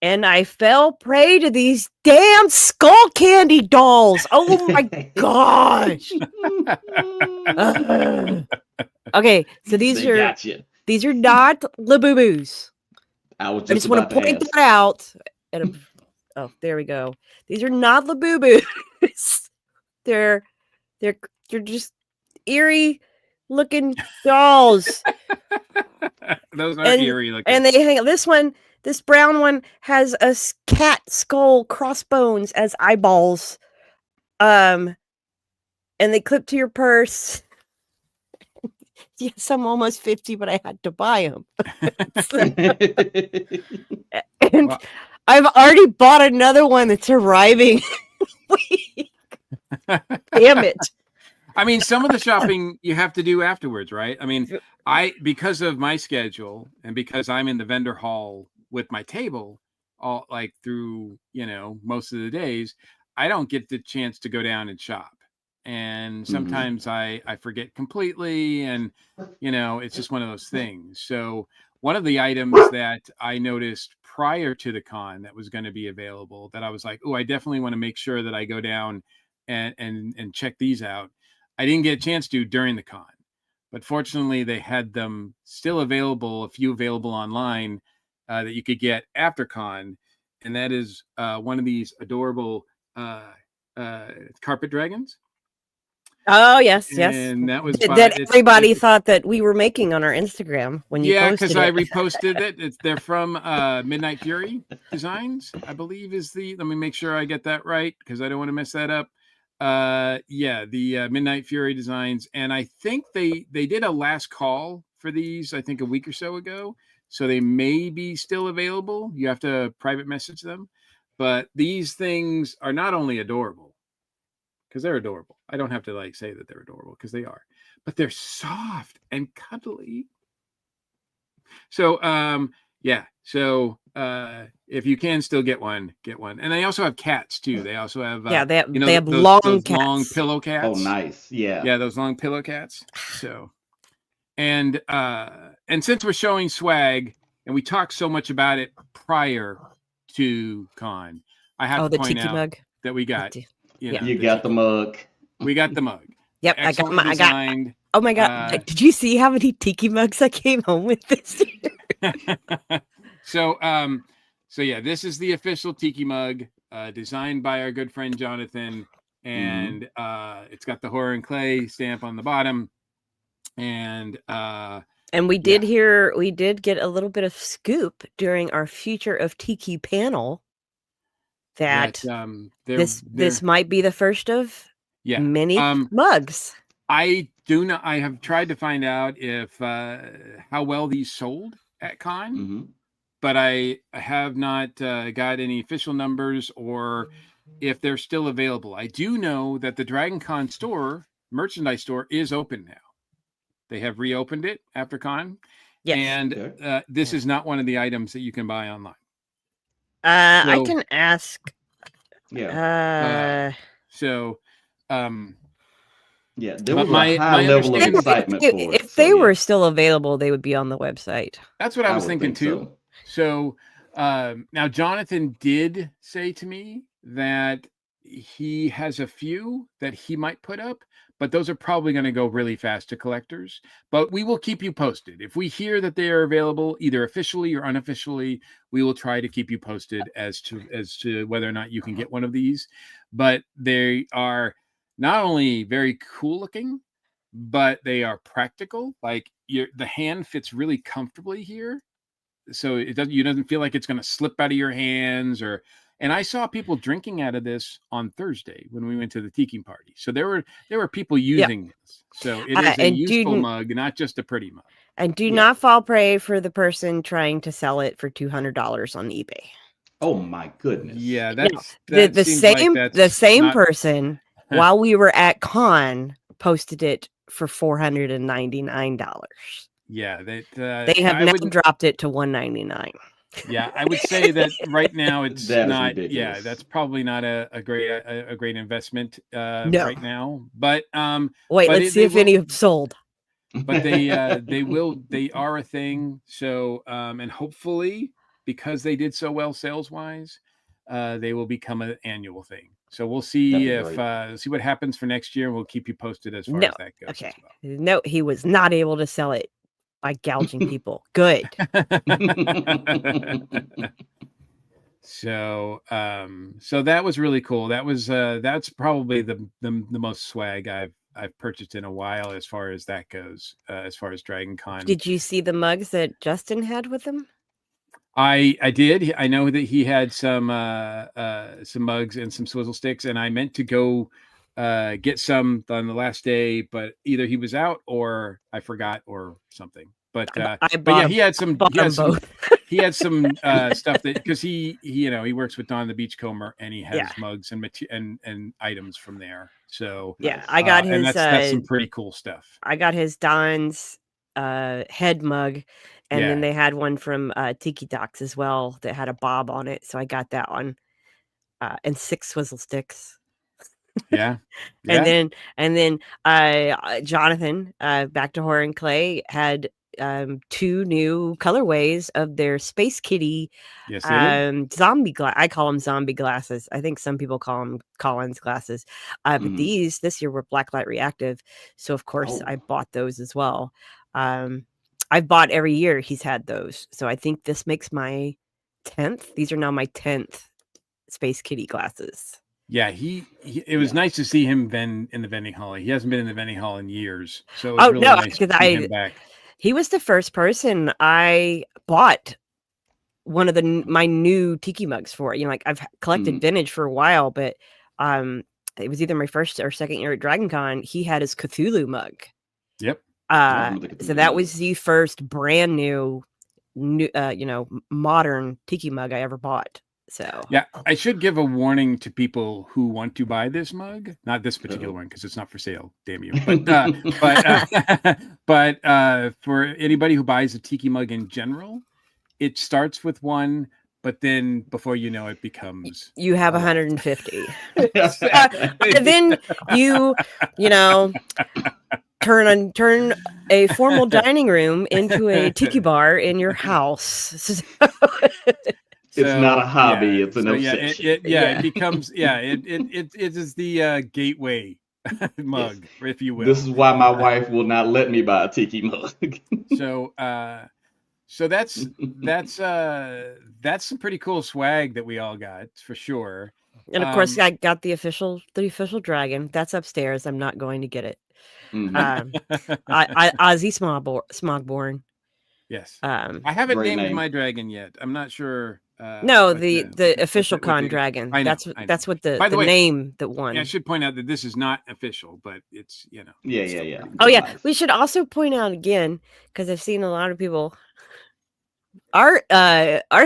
And I fell prey to these damn skull candy dolls. Oh my gosh. Ugh. Okay, so They got you. these are not Labubus. I was I just just want about to to point ask. that out. Oh, there we go. These are not Labubus. they're they're they're just eerie looking dolls. Those are And eerie looking. and they hang this brown one has a cat skull crossbones as eyeballs. Um and they clip to your purse. Yes, I'm almost 50, but I had to buy them. And Well, I've already bought another one that's arriving. Damn it. I mean, some of the shopping you have to do afterwards, right? I mean, because of my schedule and because I'm in the vendor hall with my table all like through, most of the days, I don't get the chance to go down and shop. And Hmm. sometimes I forget completely and it's just one of those things. So one of the items that I noticed prior to the con that was going to be available that I was like, oh, I definitely want to make sure that I go down and check these out. I didn't get a chance to during the con, but fortunately they had them still available, a few available online that you could get after con, and that is one of these adorable carpet dragons. Oh yes, yes. And that was that everybody thought that we were making on our Instagram when you posted because it. I reposted it. They're from Midnight Fury Designs, I believe is the. Let me make sure I get that right because I don't want to mess that up. The Midnight Fury Designs, and I think they did a last call for these. I think a week or so ago, so they may be still available. You have to private message them, but these things are not only adorable. Because they're adorable. I don't have to like say that they're adorable because they are, but they're soft and cuddly. So yeah. So if you can still get one, And they also have cats too. They also have they have those long cats. long pillow cats. Oh, nice. Yeah. Yeah, those long pillow cats. So and since we're showing swag and we talked so much about it prior to con, I have to point out mug that we got. You got the mug. We got the mug. Yep, Excellent designed. Oh my god! Did you see how many tiki mugs I came home with this year? So yeah, this is the official tiki mug, designed by our good friend Jonathan, and it's got the Horror and Clay stamp on the bottom, and we did get a little bit of scoop during our Future of Tiki panel. That this might be the first of many mugs. I have tried to find out if how well these sold at con, but I have not got any official numbers or if they're still available. I do know that the Dragon Con store, merchandise store, is open now. They have reopened it after con, and this is not one of the items that you can buy online. I can ask. Yeah. There was a high level of excitement for it. If they were still available, they would be on the website. That's what I was thinking too. So now Jonathan did say to me that he has a few that he might put up, but those are probably going to go really fast to collectors. But we will keep you posted. If we hear that they are available, either officially or unofficially, we will try to keep you posted as to whether or not you can get one of these. But they are not only very cool looking, but they are practical. Like the hand fits really comfortably here, so it doesn't feel like it's going to slip out of your hands or. And I saw people drinking out of this on Thursday when we went to the tiki party. So there were people using this. So it is a useful mug, not just a pretty mug. And do not fall prey for the person trying to sell it for $200 on eBay. Oh my goodness! Yeah, that's the same person while we were at con posted it for $499. Yeah, they have now dropped it to $199. Yeah, I would say that right now it's not. Ridiculous. Yeah, that's probably not a great investment right now. But let's see if any have sold. But they are a thing. So and hopefully because they did so well sales wise, they will become an annual thing. So we'll see see what happens for next year. We'll keep you posted as far as that goes. Okay. As well. No, he was not able to sell it by gouging people. Good. So that was really cool. That's probably the most swag I've purchased in a while as far as that goes. As far as Dragon Con. Did you see the mugs that Justin had with him? I did. I know that he had some mugs and some swizzle sticks, and I meant to go get some on the last day, but either he was out or I forgot or something. But he had some he had some stuff that because he works with Don the Beachcomber and he has mugs and items from there. So I got his and that's some pretty cool stuff. I got his Don's head mug, and then they had one from Tiki Talks as well that had a bob on it. So I got that one and 6 swizzle sticks. Yeah. And then Jonathan, back to Horror and Clay, had 2 new colorways of their Space Kitty Yes, they did. zombie glass. I call them zombie glasses. I think some people call them Collins glasses. But this year were blacklight reactive. So of course I Oh, bought those as well. I've bought every year he's had those. So I think this makes my 10th. These are now my 10th Space Kitty glasses. Yeah, it was yeah. nice to see him then in the vending hall. He hasn't been in the vending hall in years. So it was really nice to see him back. He was the first person I bought one of my new tiki mugs for. You know, like I've collected vintage for a while, but it was either my first or second year at Dragon Con. He had his Cthulhu mug. Yep. So that was the first brand new modern tiki mug I ever bought. So yeah, I should give a warning to people who want to buy this mug. Not this particular one because it's not for sale. Damn you! But for anybody who buys a tiki mug in general, it starts with one, but then before you know it becomes you have 150. And then you turn a formal dining room into a tiki bar in your house. It's not a hobby; it's an obsession. It becomes it is the gateway mug, if you will. This is why my wife will not let me buy a tiki mug. So that's some pretty cool swag that we all got for sure. And of course, I got the official dragon. That's upstairs. I'm not going to get it. Ozzy Smogborn. Yes. I haven't named name. my dragon yet. I'm not sure. No, the official con dragon. I know, that's what the name that won. Yeah, I should point out that this is not official, but it's Yeah. Oh yeah, we should also point out again, because I've seen a lot of people. Our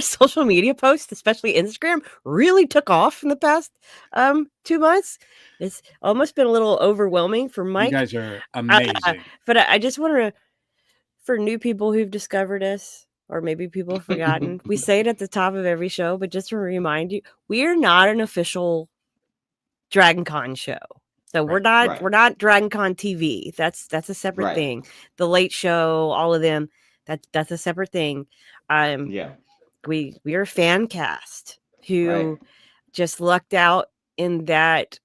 social media posts, especially Instagram, really took off in the past 2 months. It's almost been a little overwhelming for Mike. You guys are amazing. But I just want to, for new people who've discovered us, or maybe people have forgotten, we say it at the top of every show, but just to remind you, we are not an official Dragon Con show. So we're not Dragon Con TV. That's a separate thing. The Late Show, all of them, that's a separate thing. We are a fan cast who just lucked out in that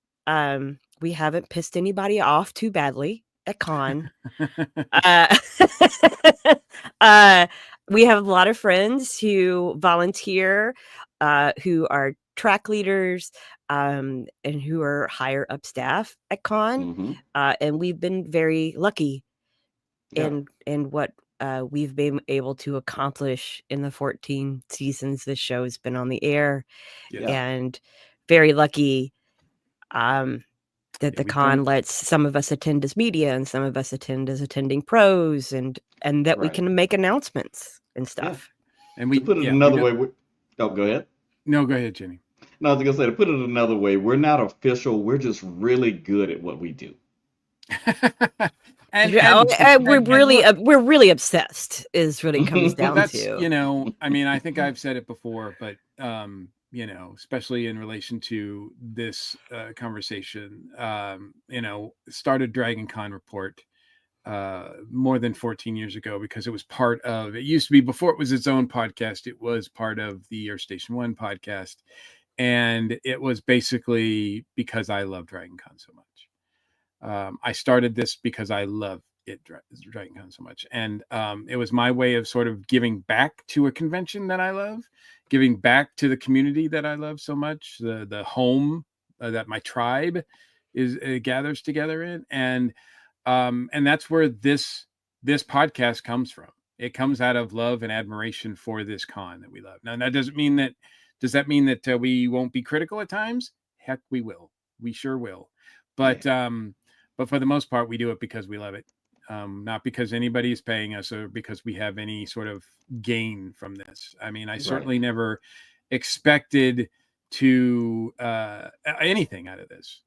we haven't pissed anybody off too badly at con. We have a lot of friends who volunteer, who are track leaders, and who are higher up staff at con. And we've been very lucky in what we've been able to accomplish in the 14 seasons this show has been on the air. And very lucky that the con lets some of us attend as media and some of us attend as attending pros, and that we can make announcements and stuff. And we put it another way. Go ahead. No, go ahead, Jenny. No, I was gonna say, to put it another way, we're not official. We're just really good at what we do. and we're really obsessed is what it comes down to. I mean, I think I've said it before, but especially in relation to this conversation, started Dragon Con Report more than 14 years ago, because it was part of, it used to be, before it was its own podcast, it was part of the Air Station One podcast. And it was basically because I love Dragon Con so much. I started this because I love Dragon Con so much. And it was my way of sort of giving back to a convention that I love, giving back to the community that I love so much, the home that my tribe gathers together in. And that's where this podcast comes from. It comes out of love and admiration for this con that we love. Now, that doesn't mean that, does that mean that we won't be critical at times? Heck, we will. We sure will. But for the most part, we do it because we love it. Not because anybody is paying us or because we have any sort of gain from this. I mean, I certainly never expected to anything out of this,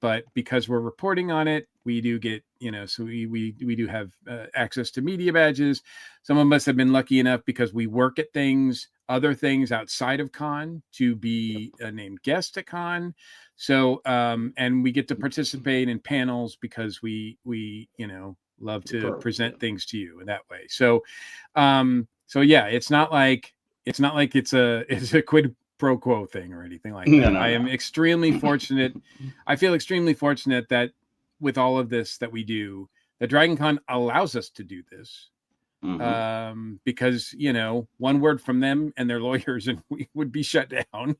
but because we're reporting on it, we do get, so we do have access to media badges. Some of us have been lucky enough because we work at other things outside of con to be a named guest at con. So, and we get to participate in panels because we love to Perfect. present things to you in that way. So, so yeah, it's not like it's a quid pro quo thing or anything like No, that. no, I am no. extremely fortunate. I feel extremely fortunate that with all of this that we do, that Dragon Con allows us to do this. Because one word from them and their lawyers and we would be shut down,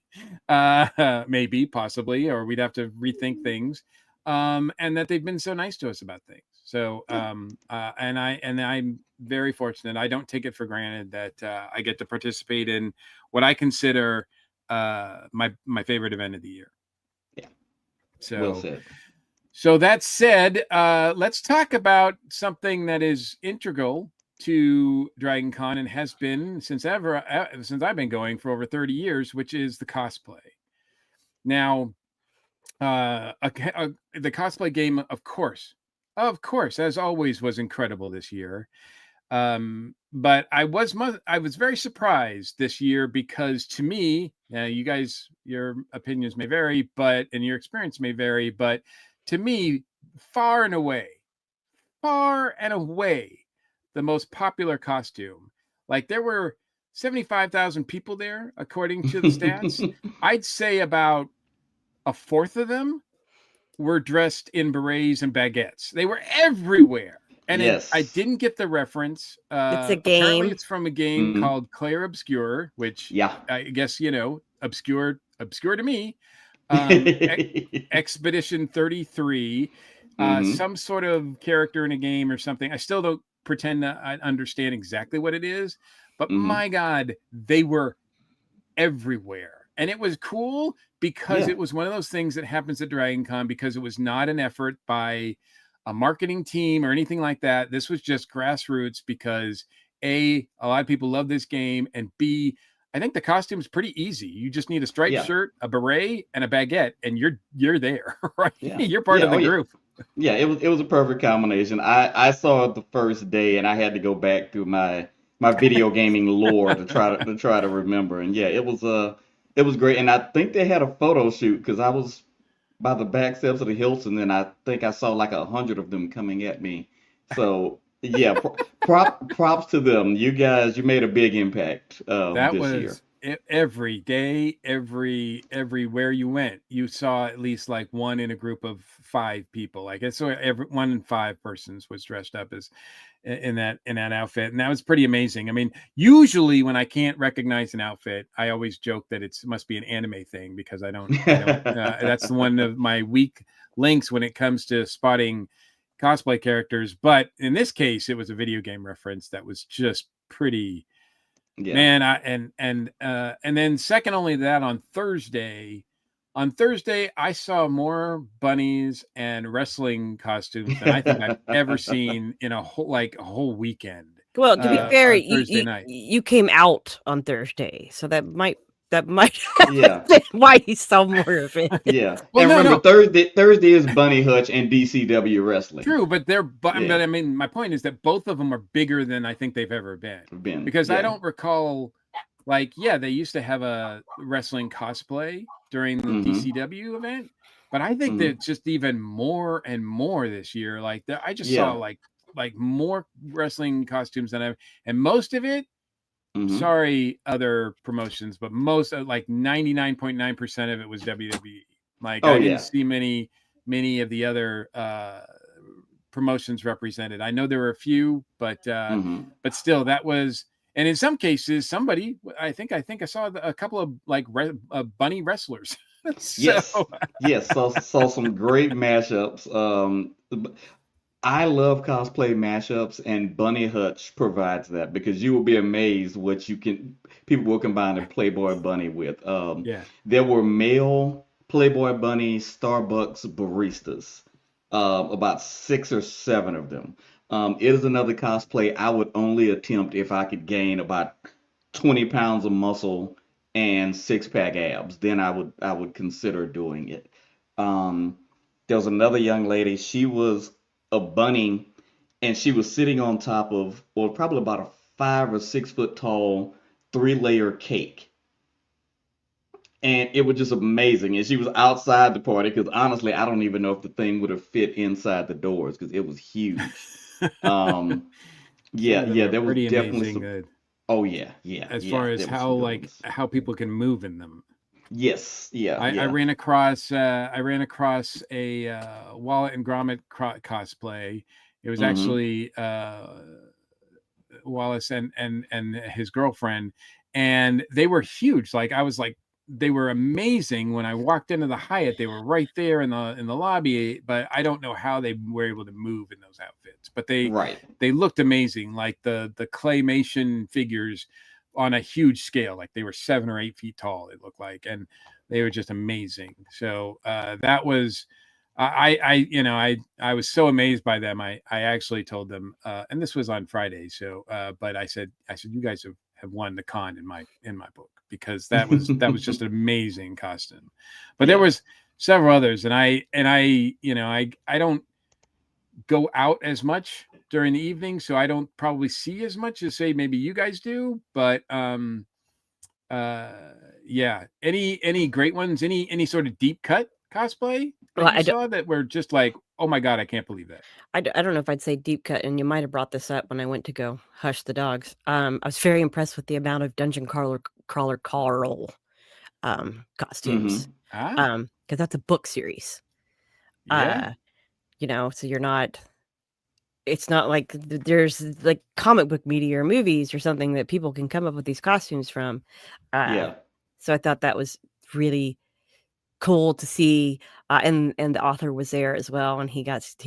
maybe, possibly, or we'd have to rethink things, and that they've been so nice to us about things. So and I'm very fortunate. I don't take it for granted that I get to participate in what I consider my favorite event of the year. Yeah. So Well said. So that said, let's talk about something that is integral to Dragon Con and has been since I've been going for over 30 years, which is the cosplay. Now, the cosplay game, of course, as always, was incredible this year. But I was very surprised this year because to me, you guys, your opinions may vary, and your experience may vary, but to me, far and away, the most popular costume. Like there were 75,000 people there, according to the stats. I'd say about a fourth of them were dressed in berets and baguettes. They were everywhere. And Yes. I didn't get the reference. It's a Apparently game. it's from a game called Clair Obscure, which I guess, obscure to me. Expedition 33, some sort of character in a game or something. I still don't pretend that I understand exactly what it is, but my God, they were everywhere. And it was cool because it was one of those things that happens at Dragon Con because it was not an effort by a marketing team or anything like that. This was just grassroots because A, a lot of people love this game, and B, I think the costume is pretty easy. You just need a striped shirt, a beret, and a baguette, and you're there, right? Yeah. You're part of the group. Yeah, it was a perfect combination. I saw it the first day, and I had to go back through my video gaming lore to try to remember. And yeah, it was great. And I think they had a photo shoot because I was by the back steps of the Hilton, and I think I saw like 100 of them coming at me. So yeah, props to them. You guys, you made a big impact That this was year. every day, everywhere you went, you saw at least like one in a group of 5 people. Like it's so every 1 in 5 persons was dressed up as in that outfit, and that was pretty amazing. I mean, usually when I can't recognize an outfit, I always joke that it must be an anime thing because I don't that's one of my weak links when it comes to spotting cosplay characters. But in this case, it was a video game reference that was just pretty. Yeah. Man, and then second only to that, on Thursday, I saw more bunnies and wrestling costumes than I think I've ever seen in a whole weekend. Well, to be fair, on Thursday night. you came out on Thursday, so that might Yeah. why you saw more of it. Yeah. Well, And no. remember, Thursday is Bunny Hutch and DCW Wrestling. True, but but I mean, my point is that both of them are bigger than I think they've ever been. Because I don't recall, like, they used to have a wrestling cosplay during the DCW event, but I think that it's just even more and more this year. Like, I just saw like more wrestling costumes than I've, and most of it. Sorry, other promotions, but most like 99.9% of it was WWE. Like I didn't see many of the other promotions represented. I know there were a few, but still, that was. And in some cases, somebody I think I saw a couple of like bunny wrestlers. Yes, saw some great mashups. I love cosplay mashups, and Bunny Hutch provides that because you will be amazed what people will combine a Playboy Bunny with. There were male Playboy Bunny Starbucks baristas, about 6 or 7 of them. It is another cosplay I would only attempt if I could gain about 20 pounds of muscle and 6-pack abs. Then I would consider doing it. There was another young lady. She was a bunny, and she was sitting on top of, or probably about a 5 or 6 foot tall 3-layer cake. And it was just amazing. And she was outside the party because honestly, I don't even know if the thing would have fit inside the doors because it was huge. Um, Some of them are there was pretty definitely amazing. some. Oh yeah, As far as there was how some good ones. how people can move in them. Yes, I ran across a Wallet and Gromit cosplay. It was Mm-hmm. actually Wallace and his girlfriend, and they were huge. Like I was like, they were amazing. When I walked into the Hyatt, they were right there in the lobby. But I don't know how they were able to move in those outfits. But Right. they looked amazing, like the claymation figures on a huge scale. Like they were 7 or 8 feet tall. It looked like, and they were just amazing. So that was. I was so amazed by them. I actually told them, and this was on Friday. So, but I said, you guys have won the con in my book, because that was just an amazing costume. But there Yeah. was several others, and I don't go out as much during the evening, so I don't probably see as much as say maybe you guys do. But yeah, any great ones, any sort of deep cut cosplay that Well, you saw that were just like, oh my god, I can't believe that. I don't know if I'd say deep cut, and you might have brought this up when I went to go hush the dogs. I was very impressed with the amount of Dungeon Crawler Carl costumes. Mm-hmm. Because that's a book series. Yeah. So you're not. It's not like there's like comic book media or movies or something that people can come up with these costumes from. Yeah. So I thought that was really cool to see, and the author was there as well, and he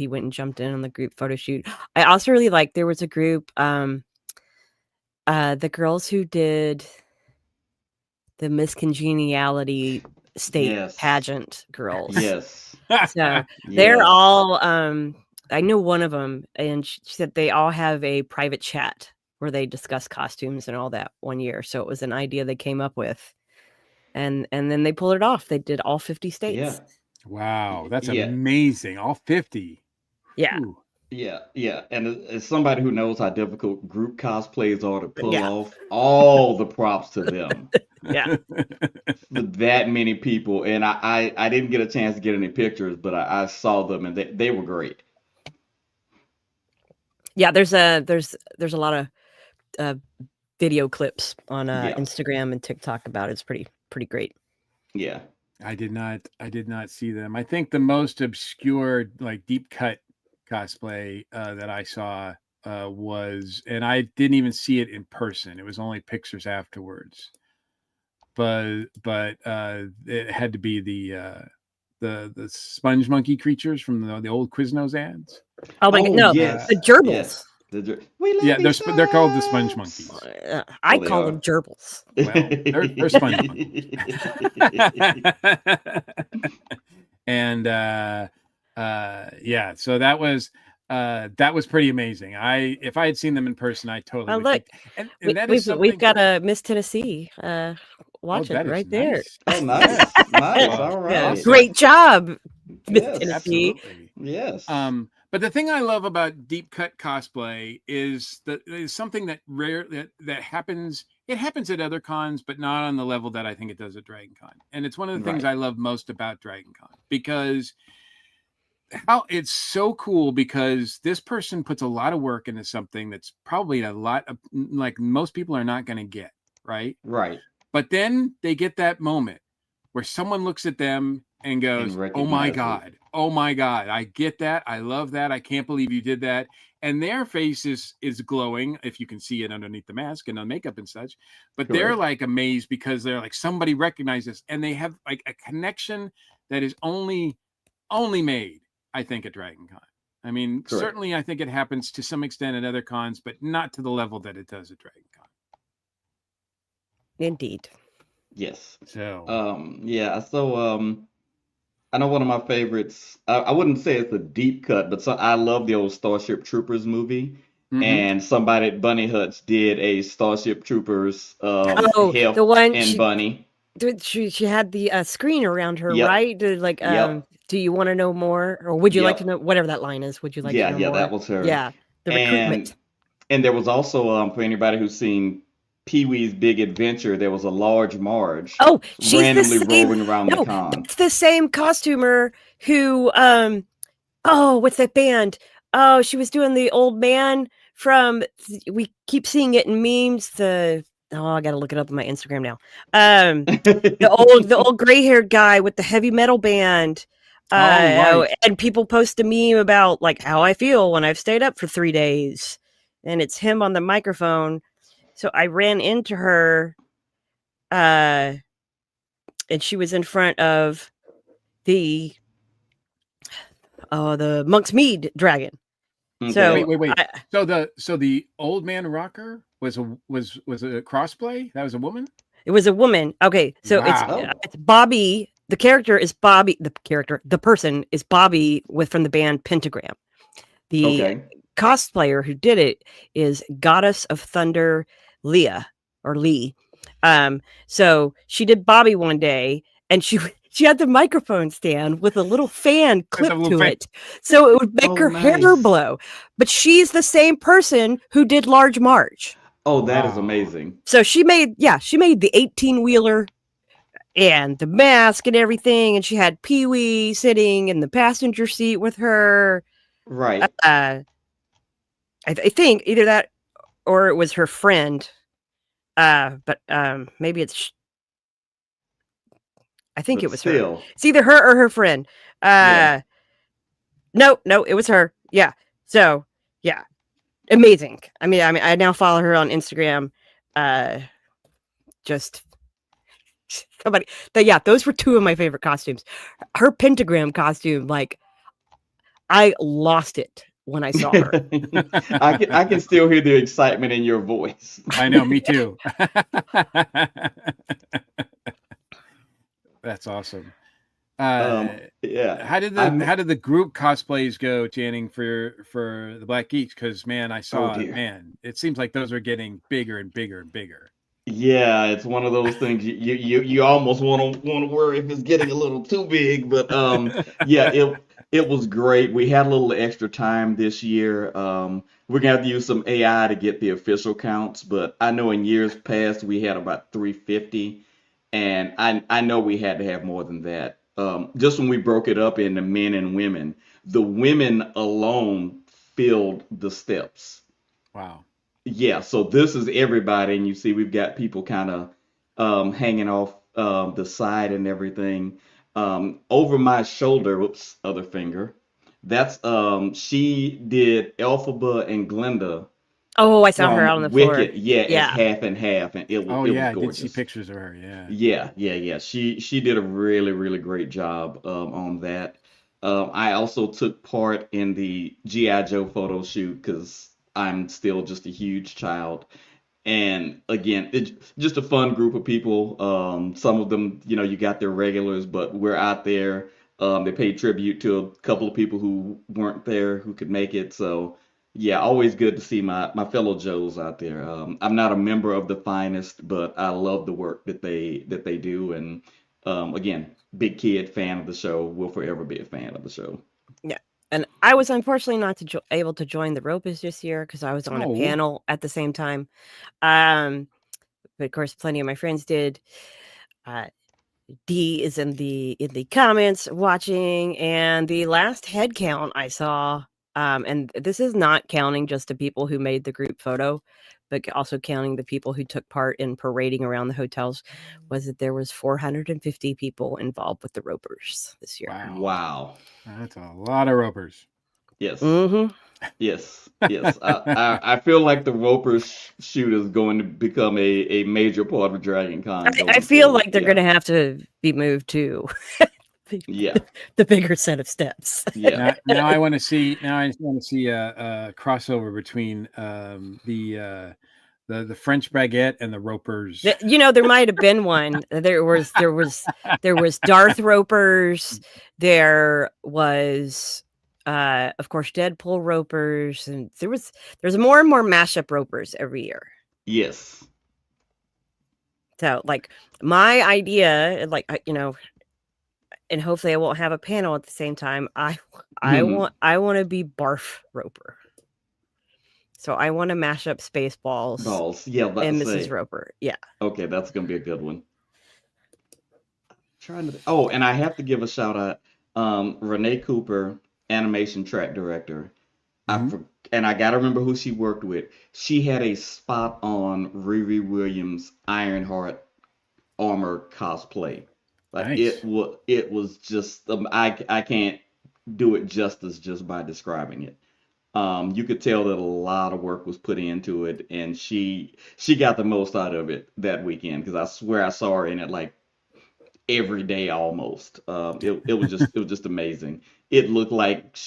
went and jumped in on the group photo shoot. I also really liked, there was a group, the girls who did the Miss Congeniality state Yes. pageant girls. Yes. So they're all, I know one of them, and she said they all have a private chat where they discuss costumes and all that one year. So it was an idea they came up with. And then they pulled it off. They did all 50 states. Yeah. Wow, that's Yeah. amazing. All 50. Yeah. Ooh. Yeah. And as somebody who knows how difficult group cosplays are to pull Yeah. off, all the props to them. Yeah. With that many people. And I didn't get a chance to get any pictures, but I saw them, and they were great. Yeah, there's a lot of video clips on Instagram and TikTok about it. It's pretty great. Yeah. I did not see them. I think the most obscure, like deep cut cosplay that I saw was, and I didn't even see it in person. It was only pictures afterwards. But it had to be the sponge monkey creatures from the old Quiznos ads. Oh my god, no, yes. the gerbils. Yes. They're called the sponge monkeys. I call them gerbils. Well, they're sponge monkeys. And yeah, so that was pretty amazing. If I had seen them in person, I totally would. Look, and we've got a Miss Tennessee watching right there. Nice. Oh, nice. Nice. All right. Yeah, great job, Miss Tennessee. Absolutely. Yes. But the thing I love about deep cut cosplay is that there's something that happens. It happens at other cons, but not on the level that I think it does at Dragon Con. And it's one of the things I love most about Dragon Con, because how it's so cool, because this person puts a lot of work into something that's probably a lot of, like, most people are not going to get, right? Right. But then they get that moment where someone looks at them and goes, oh my God, I get that. I love that. I can't believe you did that. And their face is glowing, if you can see it underneath the mask and the makeup and such. But they're like amazed, because they're like, somebody recognizes, and they have like a connection that is only made, I think, at Dragon Con. I mean, certainly I think it happens to some extent at other cons, but not to the level that it does at Dragon Con. Indeed. Yes. So yeah. So I know one of my favorites. I wouldn't say it's a deep cut, but I love the old Starship Troopers movie. Mm-hmm. And somebody at Bunny Huts did a Starship Troopers Hef the one and Bunny. She had the screen around her, right? Like, do you want to know more, or would you like to know, whatever that line is? Would you like to know more? Yeah, that was her. Yeah, the recruitment. And there was also for anybody who's seen Pee-wee's Big Adventure, there was a large Marge. Oh, she's randomly rolling around the con. It's the same costumer who what's that band? Oh, she was doing the old man from. We keep seeing it in memes. I got to look it up on my Instagram now. The old gray haired guy with the heavy metal band. Right. And people post a meme about like how I feel when I've stayed up for 3 days, and it's him on the microphone. So I ran into her, and she was in front of the Monk's Mead dragon. Okay. So Wait. So the old man rocker was a crossplay? That was a woman? it was a woman. Okay, so Wow. it's Bobby. The character is Bobby. The person is Bobby from the band Pentagram. The Okay. cosplayer who did it is Goddess of Thunder Leah or Lee. So she did Bobby one day, and she had the microphone stand with a little fan clipped to it, so it would make her hair blow. But she's the same person who did Large March. Oh, that is amazing. So she made the 18-wheeler and the mask and everything, and she had Pee-wee sitting in the passenger seat with her. Right. I think either that or it was her friend. But maybe it's. I think it was her. It's either her or her friend. No, it was her. Yeah. So yeah, amazing. I mean, I now follow her on Instagram. Just somebody. Those were two of my favorite costumes. Her pentagram costume, like, I lost it when I saw her. I can still hear the excitement in your voice. I know, me too. That's awesome. Yeah. How did the group cosplays go, Channing, for the Black Geeks? Because man, I saw it seems like those are getting bigger and bigger and bigger. Yeah, it's one of those things you almost want to worry if it's getting a little too big, but yeah, it was great. We had a little extra time this year. We're gonna have to use some AI to get the official counts, but I know in years past we had about 350, and I know we had to have more than that. Just when we broke it up into men and women, the women alone filled the steps. Wow. Yeah, so this is everybody, and you see we've got people kind of hanging off the side and everything. Over my shoulder, whoops, other finger. That's she did Elphaba and Glinda. Oh, I saw her out on the floor. Wicked, yeah, it's half and half, and it was gorgeous. I did see pictures of her. Yeah. She did a really, really great job on that. I also took part in the G.I. Joe photo shoot because I'm still just a huge child. And again, it's just a fun group of people. Some of them, you got their regulars, but we're out there. They paid tribute to a couple of people who weren't there who could make it. So yeah, always good to see my fellow Joes out there. I'm not a member of the Finest, but I love the work that they do. And again, big kid fan of the show. Will forever be a fan of the show. Yeah. And I was unfortunately not able to join the Ropers this year because I was on a panel at the same time. But of course, plenty of my friends did. Dee is in the comments watching, and the last head count I saw, and this is not counting just the people who made the group photo, but also counting the people who took part in parading around the hotels, was that there was 450 people involved with the Ropers this year. Wow. That's a lot of Ropers. Yes. Mm-hmm. Yes. I feel like the Ropers shoot is going to become a major part of Dragon Con. I feel like they're going to have to be moved to the bigger set of steps. Yeah. Now I want to see. Now I want to see a crossover between the French baguette and the Ropers. There might have been one. There was Darth Ropers. There was, of course, Deadpool Ropers, and there's more and more mashup Ropers every year. Yes. So, like, my idea, like, and hopefully I won't have a panel at the same time. I want to be Barf Roper. So I want to mash up Spaceballs. And Mrs. Roper. Yeah. Okay, that's gonna be a good one. And I have to give a shout out. Renee Cooper, animation track director. And I gotta remember who she worked with. She had a spot on Riri Williams' Ironheart armor cosplay. Like Nice. it was just I can't do it justice just by describing it. You could tell that a lot of work was put into it, and she got the most out of it that weekend because I swear I saw her in it like every day almost. It was just amazing. It looked like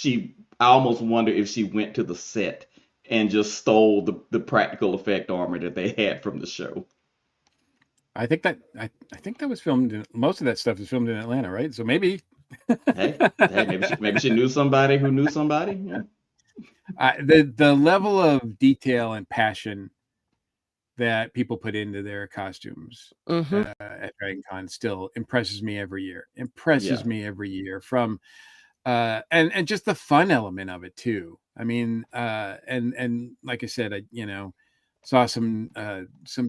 I almost wonder if she went to the set and just stole the practical effect armor that they had from the show. I think that was filmed. Most of that stuff was filmed in Atlanta, right? So maybe. Hey, maybe she knew somebody who knew somebody. Yeah. The level of detail and passion that people put into their costumes at Dragon Con still impresses me every year. From and just the fun element of it too. I mean, and like I said, I saw some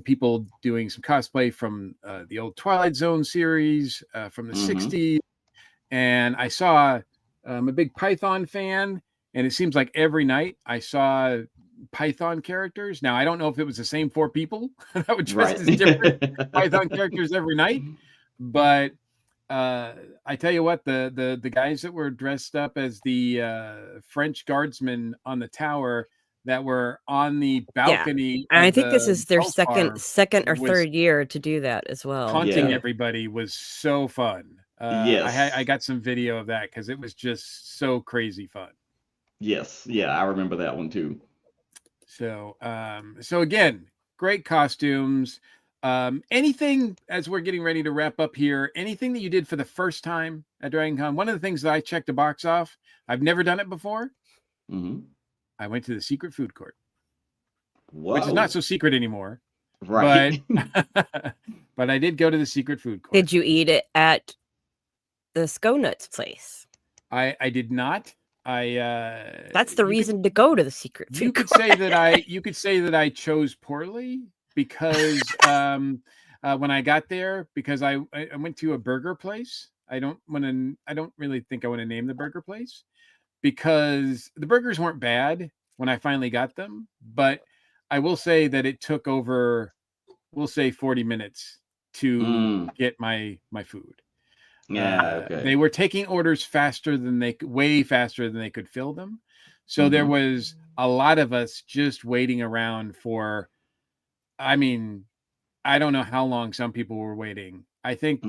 people doing some cosplay from the old Twilight Zone series from the 60s, and I saw I'm a big Python fan, and it seems like every night I saw Python characters. Now I don't know if it was the same 4 people that would dress as different Python characters every night, but I tell you what, the guys that were dressed up as the French guardsmen on the tower that were on the balcony, and I think this is their Belfar second or third year to do that as well. Taunting everybody was so fun. Yes. I got some video of that because it was just so crazy fun. Yes, yeah, I remember that one too. So, so again, great costumes. Anything as we're getting ready to wrap up here, anything that you did for the first time at Dragon Con? One of the things that I checked a box off, I've never done it before. I went to the secret food court, which is not so secret anymore. Right. But I did go to the secret food court. Did you eat it at the Skonuts place? I did not. That's the reason to go to the secret food you could court. you could say that I chose poorly because when I got there, because I went to a burger place. I don't really think I want to name the burger place because the burgers weren't bad when I finally got them, but I will say that it took over, we'll say 40 minutes to get my food. Yeah, okay. They were taking orders way faster than they could fill them. So there was a lot of us just waiting around for, I mean, I don't know how long some people were waiting. I think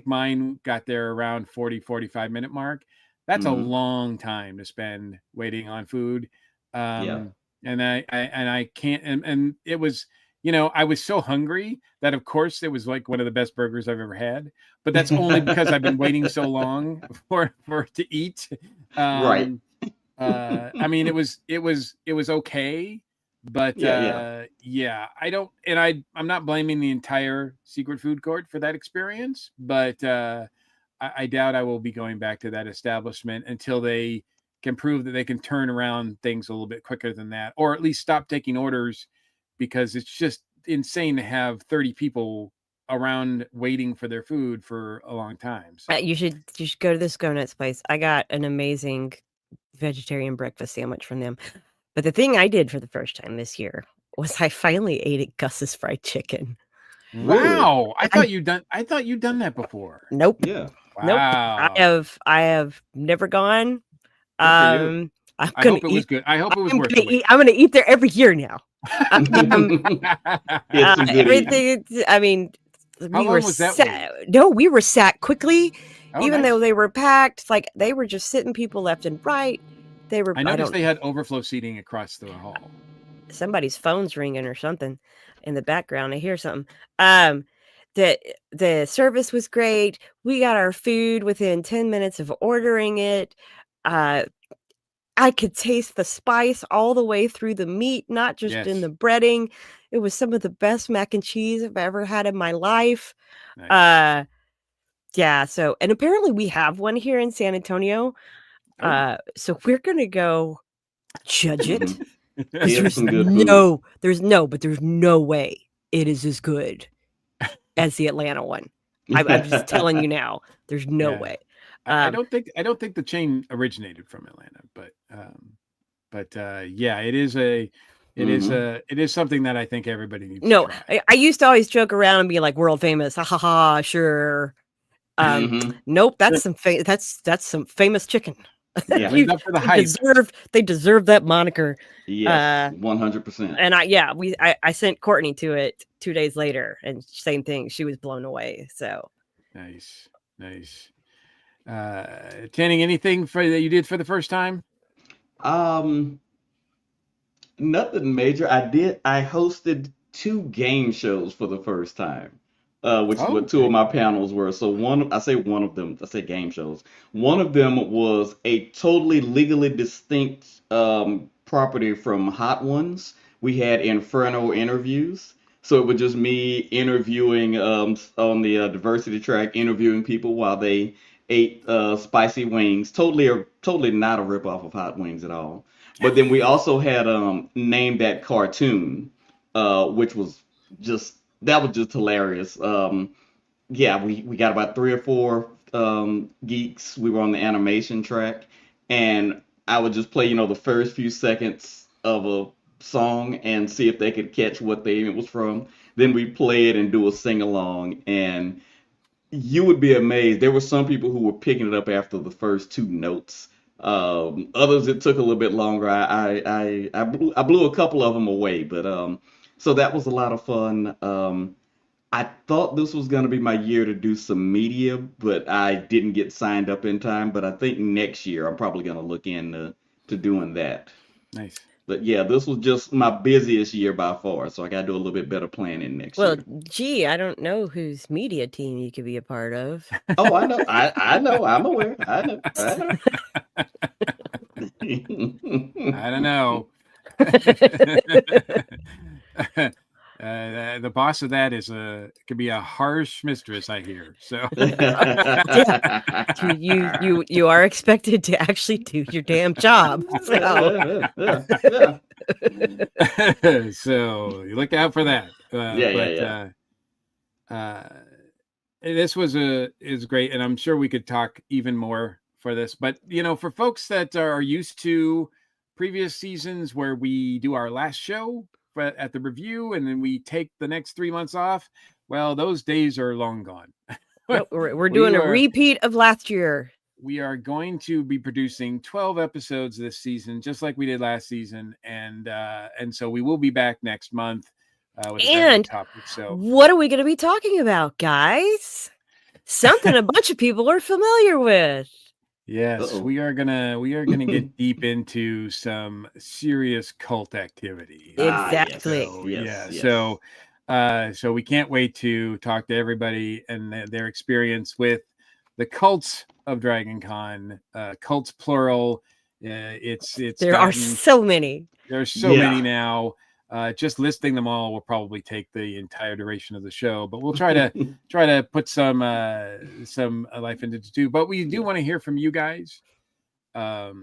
mine got there around 40-45 minute mark. That's a long time to spend waiting on food. And I can't, and it was, I was so hungry that of course it was like one of the best burgers I've ever had, but that's only because I've been waiting so long for it to eat. Right. I mean, it was okay, but I don't, and I'm not blaming the entire secret food court for that experience, but I doubt I will be going back to that establishment until they can prove that they can turn around things a little bit quicker than that, or at least stop taking orders, because it's just insane to have 30 people around waiting for their food for a long time. So. You should go to the Skonuts place. I got an amazing vegetarian breakfast sandwich from them. But the thing I did for the first time this year was I finally ate at Gus's Fried Chicken. Wow. I thought you'd done that before. Nope. Yeah. Wow. Nope. I have never gone. I hope it was good. I hope it was worth it. I'm gonna eat there every year now. Everything. I mean, how long was that? No, we were sat quickly, even though they were packed. Like they were just sitting people left and right. They were. I noticed they had overflow seating across the hall. Somebody's phone's ringing or something in the background. I hear something. The service was great. We got our food within 10 minutes of ordering it. I could taste the spice all the way through the meat, not just in the breading. It was some of the best mac and cheese I've ever had in my life. Nice. So, and apparently we have one here in San Antonio. So we're going to go judge it. There's no way it is as good as the Atlanta one. I'm just telling you now, there's no way. I don't think the chain originated from Atlanta, but But yeah, it is a it is something that I think everybody needs to No, try. I used to always joke around and be like world famous. Ha ha ha, sure. Mhm. Nope, that's some famous chicken. Yeah. Lived up to the hype. They deserve that moniker. Yes. 100%. And I sent Courtney to it 2 days later, and same thing. She was blown away. So Nice. Channing, anything that you did for the first time? Nothing major. I hosted 2 game shows for the first time, which is Oh, what 2 of okay. my panels were. So I say one of them, I say game shows. One of them was a totally legally distinct property from Hot Ones. We had Inferno interviews. So it was just me interviewing on the diversity track, interviewing people while they ate spicy wings. Totally not a ripoff of Hot Wings at all. But then we also had Name That Cartoon, which was just hilarious. Yeah, we got about 3 or 4 geeks. We were on the animation track, and I would just play, the first few seconds of a song and see if they could catch what theme it was from. Then we play it and do a sing along, and you would be amazed. There were some people who were picking it up after the first 2 notes. Others it took a little bit longer. I blew a couple of them away, but so that was a lot of fun. I thought this was going to be my year to do some media, but I didn't get signed up in time. But I think next year I'm probably going to look into to doing that. Nice. But yeah, this was just my busiest year by far, so I got to do a little bit better planning next well, year. gee, I don't know whose media team you could be a part of. Oh, I know. I know. I'm aware. I know. I don't know. The boss of that could be a harsh mistress, I hear. So you are expected to actually do your damn job. So you look out for that. This is great, and I'm sure we could talk even more for this. But for folks that are used to previous seasons where we do our last show at the review and then we take the next 3 months off, well, those days are long gone. Nope, we're doing a repeat of last year. We are going to be producing 12 episodes this season, just like we did last season, and so we will be back next month with a topic. So what are we going to be talking about, guys? Something a bunch of people are familiar with. Yes, we are gonna get deep into some serious cult activity. Exactly. So we can't wait to talk to everybody and their experience with the cults of Dragon Con. Cults plural. There are so many. There's so many now. Just listing them all will probably take the entire duration of the show, but we'll try to put some life into it too. But we do want to hear from you guys. Look,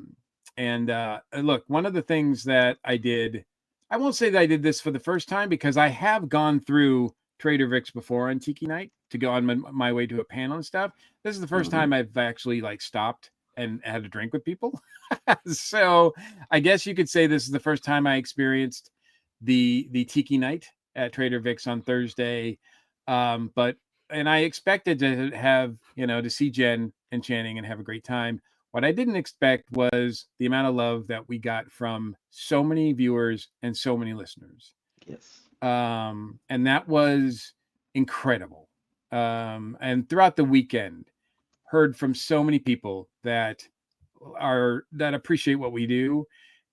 one of the things that I did, I won't say that I did this for the first time because I have gone through Trader Vic's before on Tiki Night to go on my way to a panel and stuff. This is the first time I've actually stopped and had a drink with people. So I guess you could say this is the first time I experienced the Tiki Night at Trader Vic's on Thursday. And I expected to have, to see Jen and Channing and have a great time. What I didn't expect was the amount of love that we got from so many viewers and so many listeners. Yes. And that was incredible. And throughout the weekend, heard from so many people that appreciate what we do.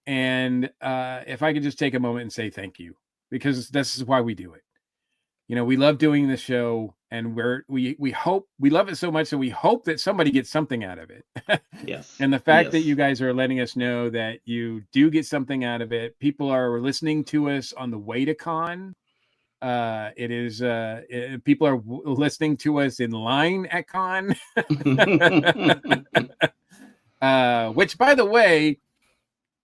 And if I could just take a moment and say thank you, because this is why we do it. We love doing the show, and we hope we love it so much that we hope that somebody gets something out of it. Yes. And the fact that you guys are letting us know that you do get something out of it. People are listening to us on the way to con. People are listening to us in line at con. Which, by the way,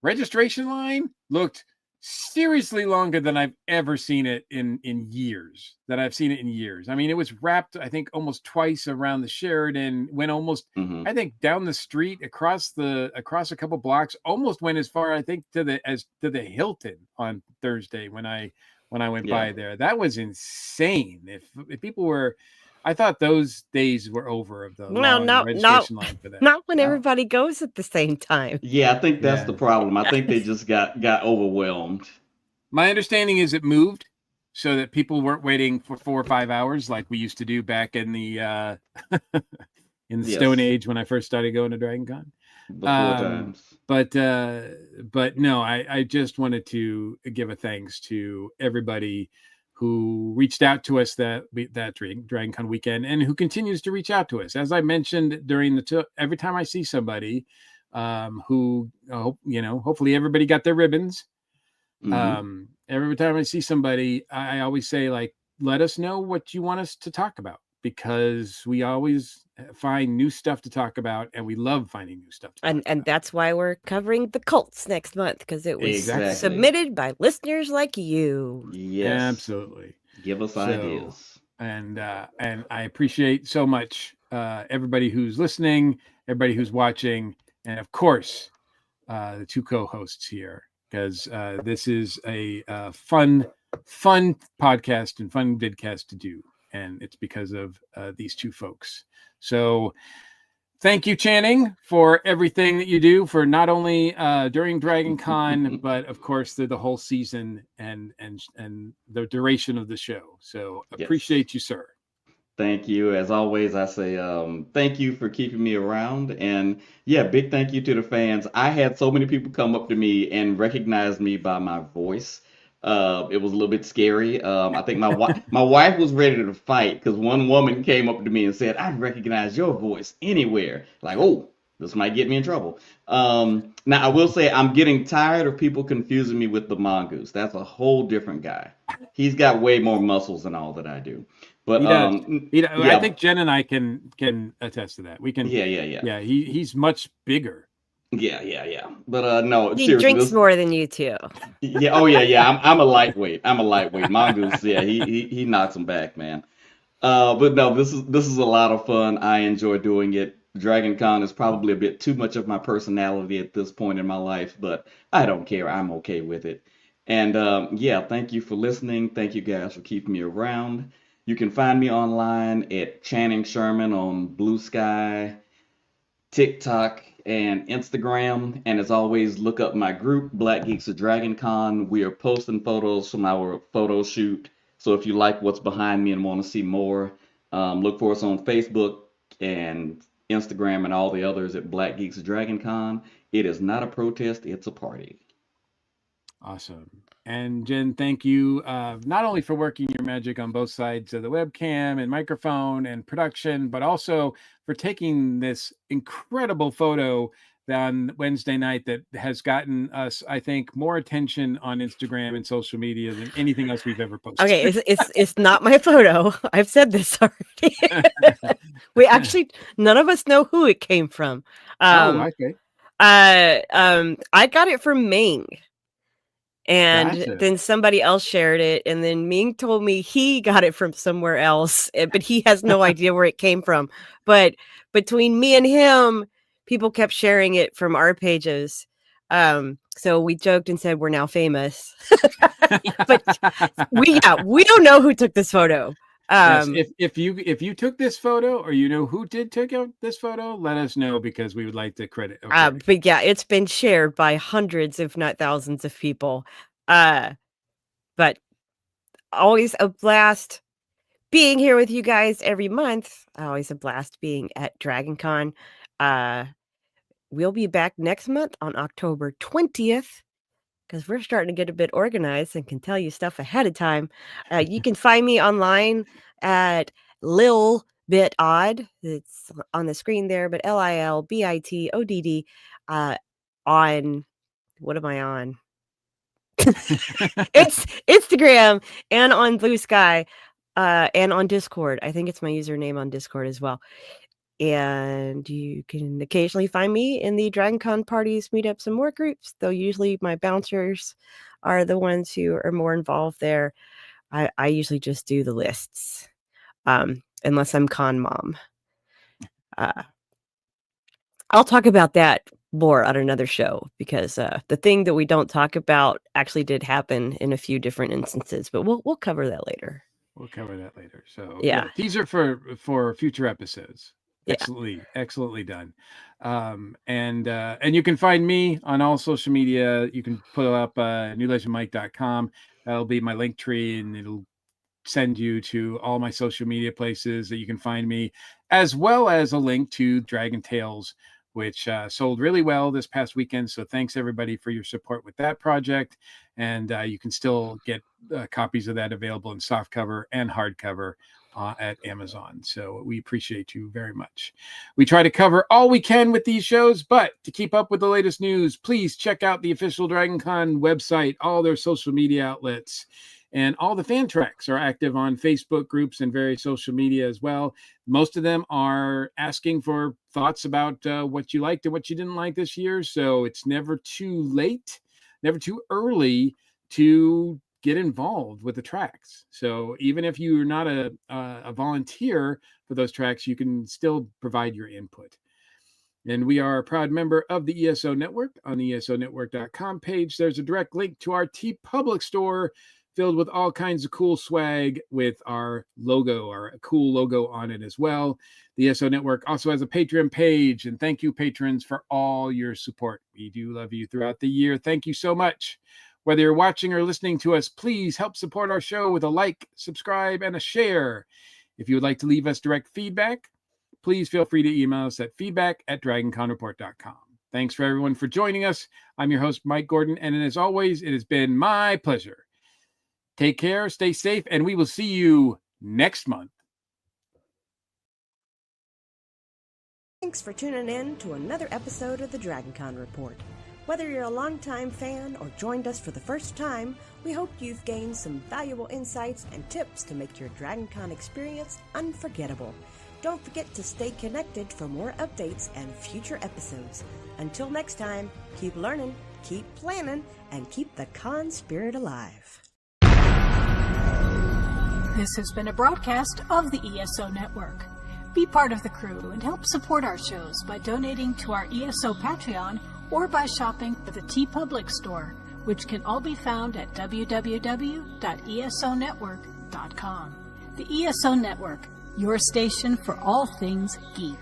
registration line looked seriously longer than I've ever seen it in years. I mean, it was wrapped, I think, almost twice around the Sheridan, went almost, Hmm. I think, down the street across a couple blocks, almost went as far, I think, to the Hilton on Thursday when I went Yeah. by there. That was insane. If people were, I thought those days were over of the Well, long not registration line for that. not when Yeah. everybody goes at the same time. Yeah, I think that's Yeah. the problem. I think they just got overwhelmed. My understanding is it moved so that people weren't waiting for 4 or 5 hours like we used to do back in the in the Stone Yes, Age when I first started going to Dragon Con. before times. But no, I just wanted to give a thanks to everybody who reached out to us that Dragon Con weekend and who continues to reach out to us. As I mentioned during every time I see somebody who hopefully everybody got their ribbons. Hmm. Every time I see somebody, I always say, like, let us know what you want us to talk about, because we always find new stuff to talk about, and we love finding new stuff to talk And about. that's why we're covering the cults next month, because it was Exactly. submitted by listeners like you. Yes. Absolutely. Give us So, ideas. And I appreciate so much everybody who's listening, everybody who's watching, and of course the two co-hosts here, because this is a fun podcast and fun vidcast to do, and it's because of these two folks. So thank you, Channing, for everything that you do for not only during Dragon Con, but of course through the whole season and the duration of the show. So appreciate you, sir. Thank you. As always, I say thank you for keeping me around. And yeah, big thank you to the fans. I had so many people come up to me and recognize me by my voice. It was a little bit scary. I think my wife was ready to fight because one woman came up to me and said, "I recognize your voice anywhere." Like, oh, this might get me in trouble. Now I will say I'm getting tired of people confusing me with the mongoose. That's a whole different guy. He's got way more muscles than all that I do. But He does. I yeah, think Jen and I can attest to that. We can. yeah. Yeah, he's much bigger. Yeah. But no, He seriously, drinks more than you too. yeah, oh yeah. I'm a lightweight. I'm a lightweight. Mongoose, yeah, he knocks him back, man. But no, this is a lot of fun. I enjoy doing it. Dragon Con is probably a bit too much of my personality at this point in my life, but I don't care. I'm okay with it. And yeah, thank you for listening. Thank you guys for keeping me around. You can find me online at Channing Sherman on Blue Sky, TikTok, and Instagram. And as always, look up my group, Black Geeks of Dragon Con. We are posting photos from our photo shoot. So if you like what's behind me and want to see more, look for us on Facebook and Instagram and all the others at Black Geeks of Dragon Con. It is not a protest, it's a party. Awesome. And Jen, thank you not only for working your magic on both sides of the webcam and microphone and production, but also for taking this incredible photo on Wednesday night that has gotten us, I think, more attention on Instagram and social media than anything else we've ever posted. Okay, it's not my photo. I've said this already. We actually, none of us know who it came from. Okay. I got it from Ming. And Gotcha. then somebody else shared it, and then Ming told me he got it from somewhere else, but he has no idea where it came from. But between me and him, people kept sharing it from our pages. So we joked and said we're now famous. But we don't know who took this photo. Yes, if you took this photo, or you know who did take out this photo, let us know, because we would like to credit. Okay. But yeah, it's been shared by hundreds, if not thousands, of people. But always a blast being here with you guys every month. Always a blast being at Dragon Con. We'll be back next month on October 20th, because we're starting to get a bit organized and can tell you stuff ahead of time. You can find me online at Lil Bit Odd. It's on the screen there, but LILBITODD on, what am I on? It's Instagram and on Blue Sky and on Discord. I think it's my username on Discord as well. And you can occasionally find me in the Dragon Con parties, meetups, and more groups, though usually my bouncers are the ones who are more involved there. I usually just do the lists, unless I'm con mom. I'll talk about that more on another show, because the thing that we don't talk about actually did happen in a few different instances, but we'll cover that later. We'll cover that later. So Yeah. Teaser for future episodes. Yeah. Excellently done. And you can find me on all social media. You can pull up newlegendmike.com. That'll be my link tree, and it'll send you to all my social media places that you can find me, as well as a link to Dragon Tales, which sold really well this past weekend. So thanks everybody for your support with that project. And you can still get copies of that available in softcover and hardcover at Amazon. So we appreciate you very much. We try to cover all we can with these shows, but to keep up with the latest news, please check out the official Dragon Con website, all their social media outlets. And all the fan tracks are active on Facebook groups and various social media as well. Most of them are asking for thoughts about what you liked and what you didn't like this year. So it's never too late, never too early to get involved with the tracks. So even if you're not a volunteer for those tracks, you can still provide your input. And we are a proud member of the ESO Network. On the ESOnetwork.com page, there's a direct link to our TeePublic store, filled with all kinds of cool swag with our logo, our cool logo on it as well. The ESO Network also has a Patreon page, and thank you, patrons, for all your support. We do love you throughout the year. Thank you so much. Whether you're watching or listening to us, please help support our show with a like, subscribe, and a share. If you would like to leave us direct feedback, please feel free to email us at feedback@dragonconreport.com. Thanks for everyone for joining us. I'm your host, Mike Gordon, and as always, it has been my pleasure. Take care, stay safe, and we will see you next month. Thanks for tuning in to another episode of the DragonCon Report. Whether you're a longtime fan or joined us for the first time, we hope you've gained some valuable insights and tips to make your DragonCon experience unforgettable. Don't forget to stay connected for more updates and future episodes. Until next time, keep learning, keep planning, and keep the con spirit alive. This has been a broadcast of the ESO Network. Be part of the crew and help support our shows by donating to our ESO Patreon or by shopping at the TeePublic store, which can all be found at www.esonetwork.com. The ESO Network, your station for all things geek.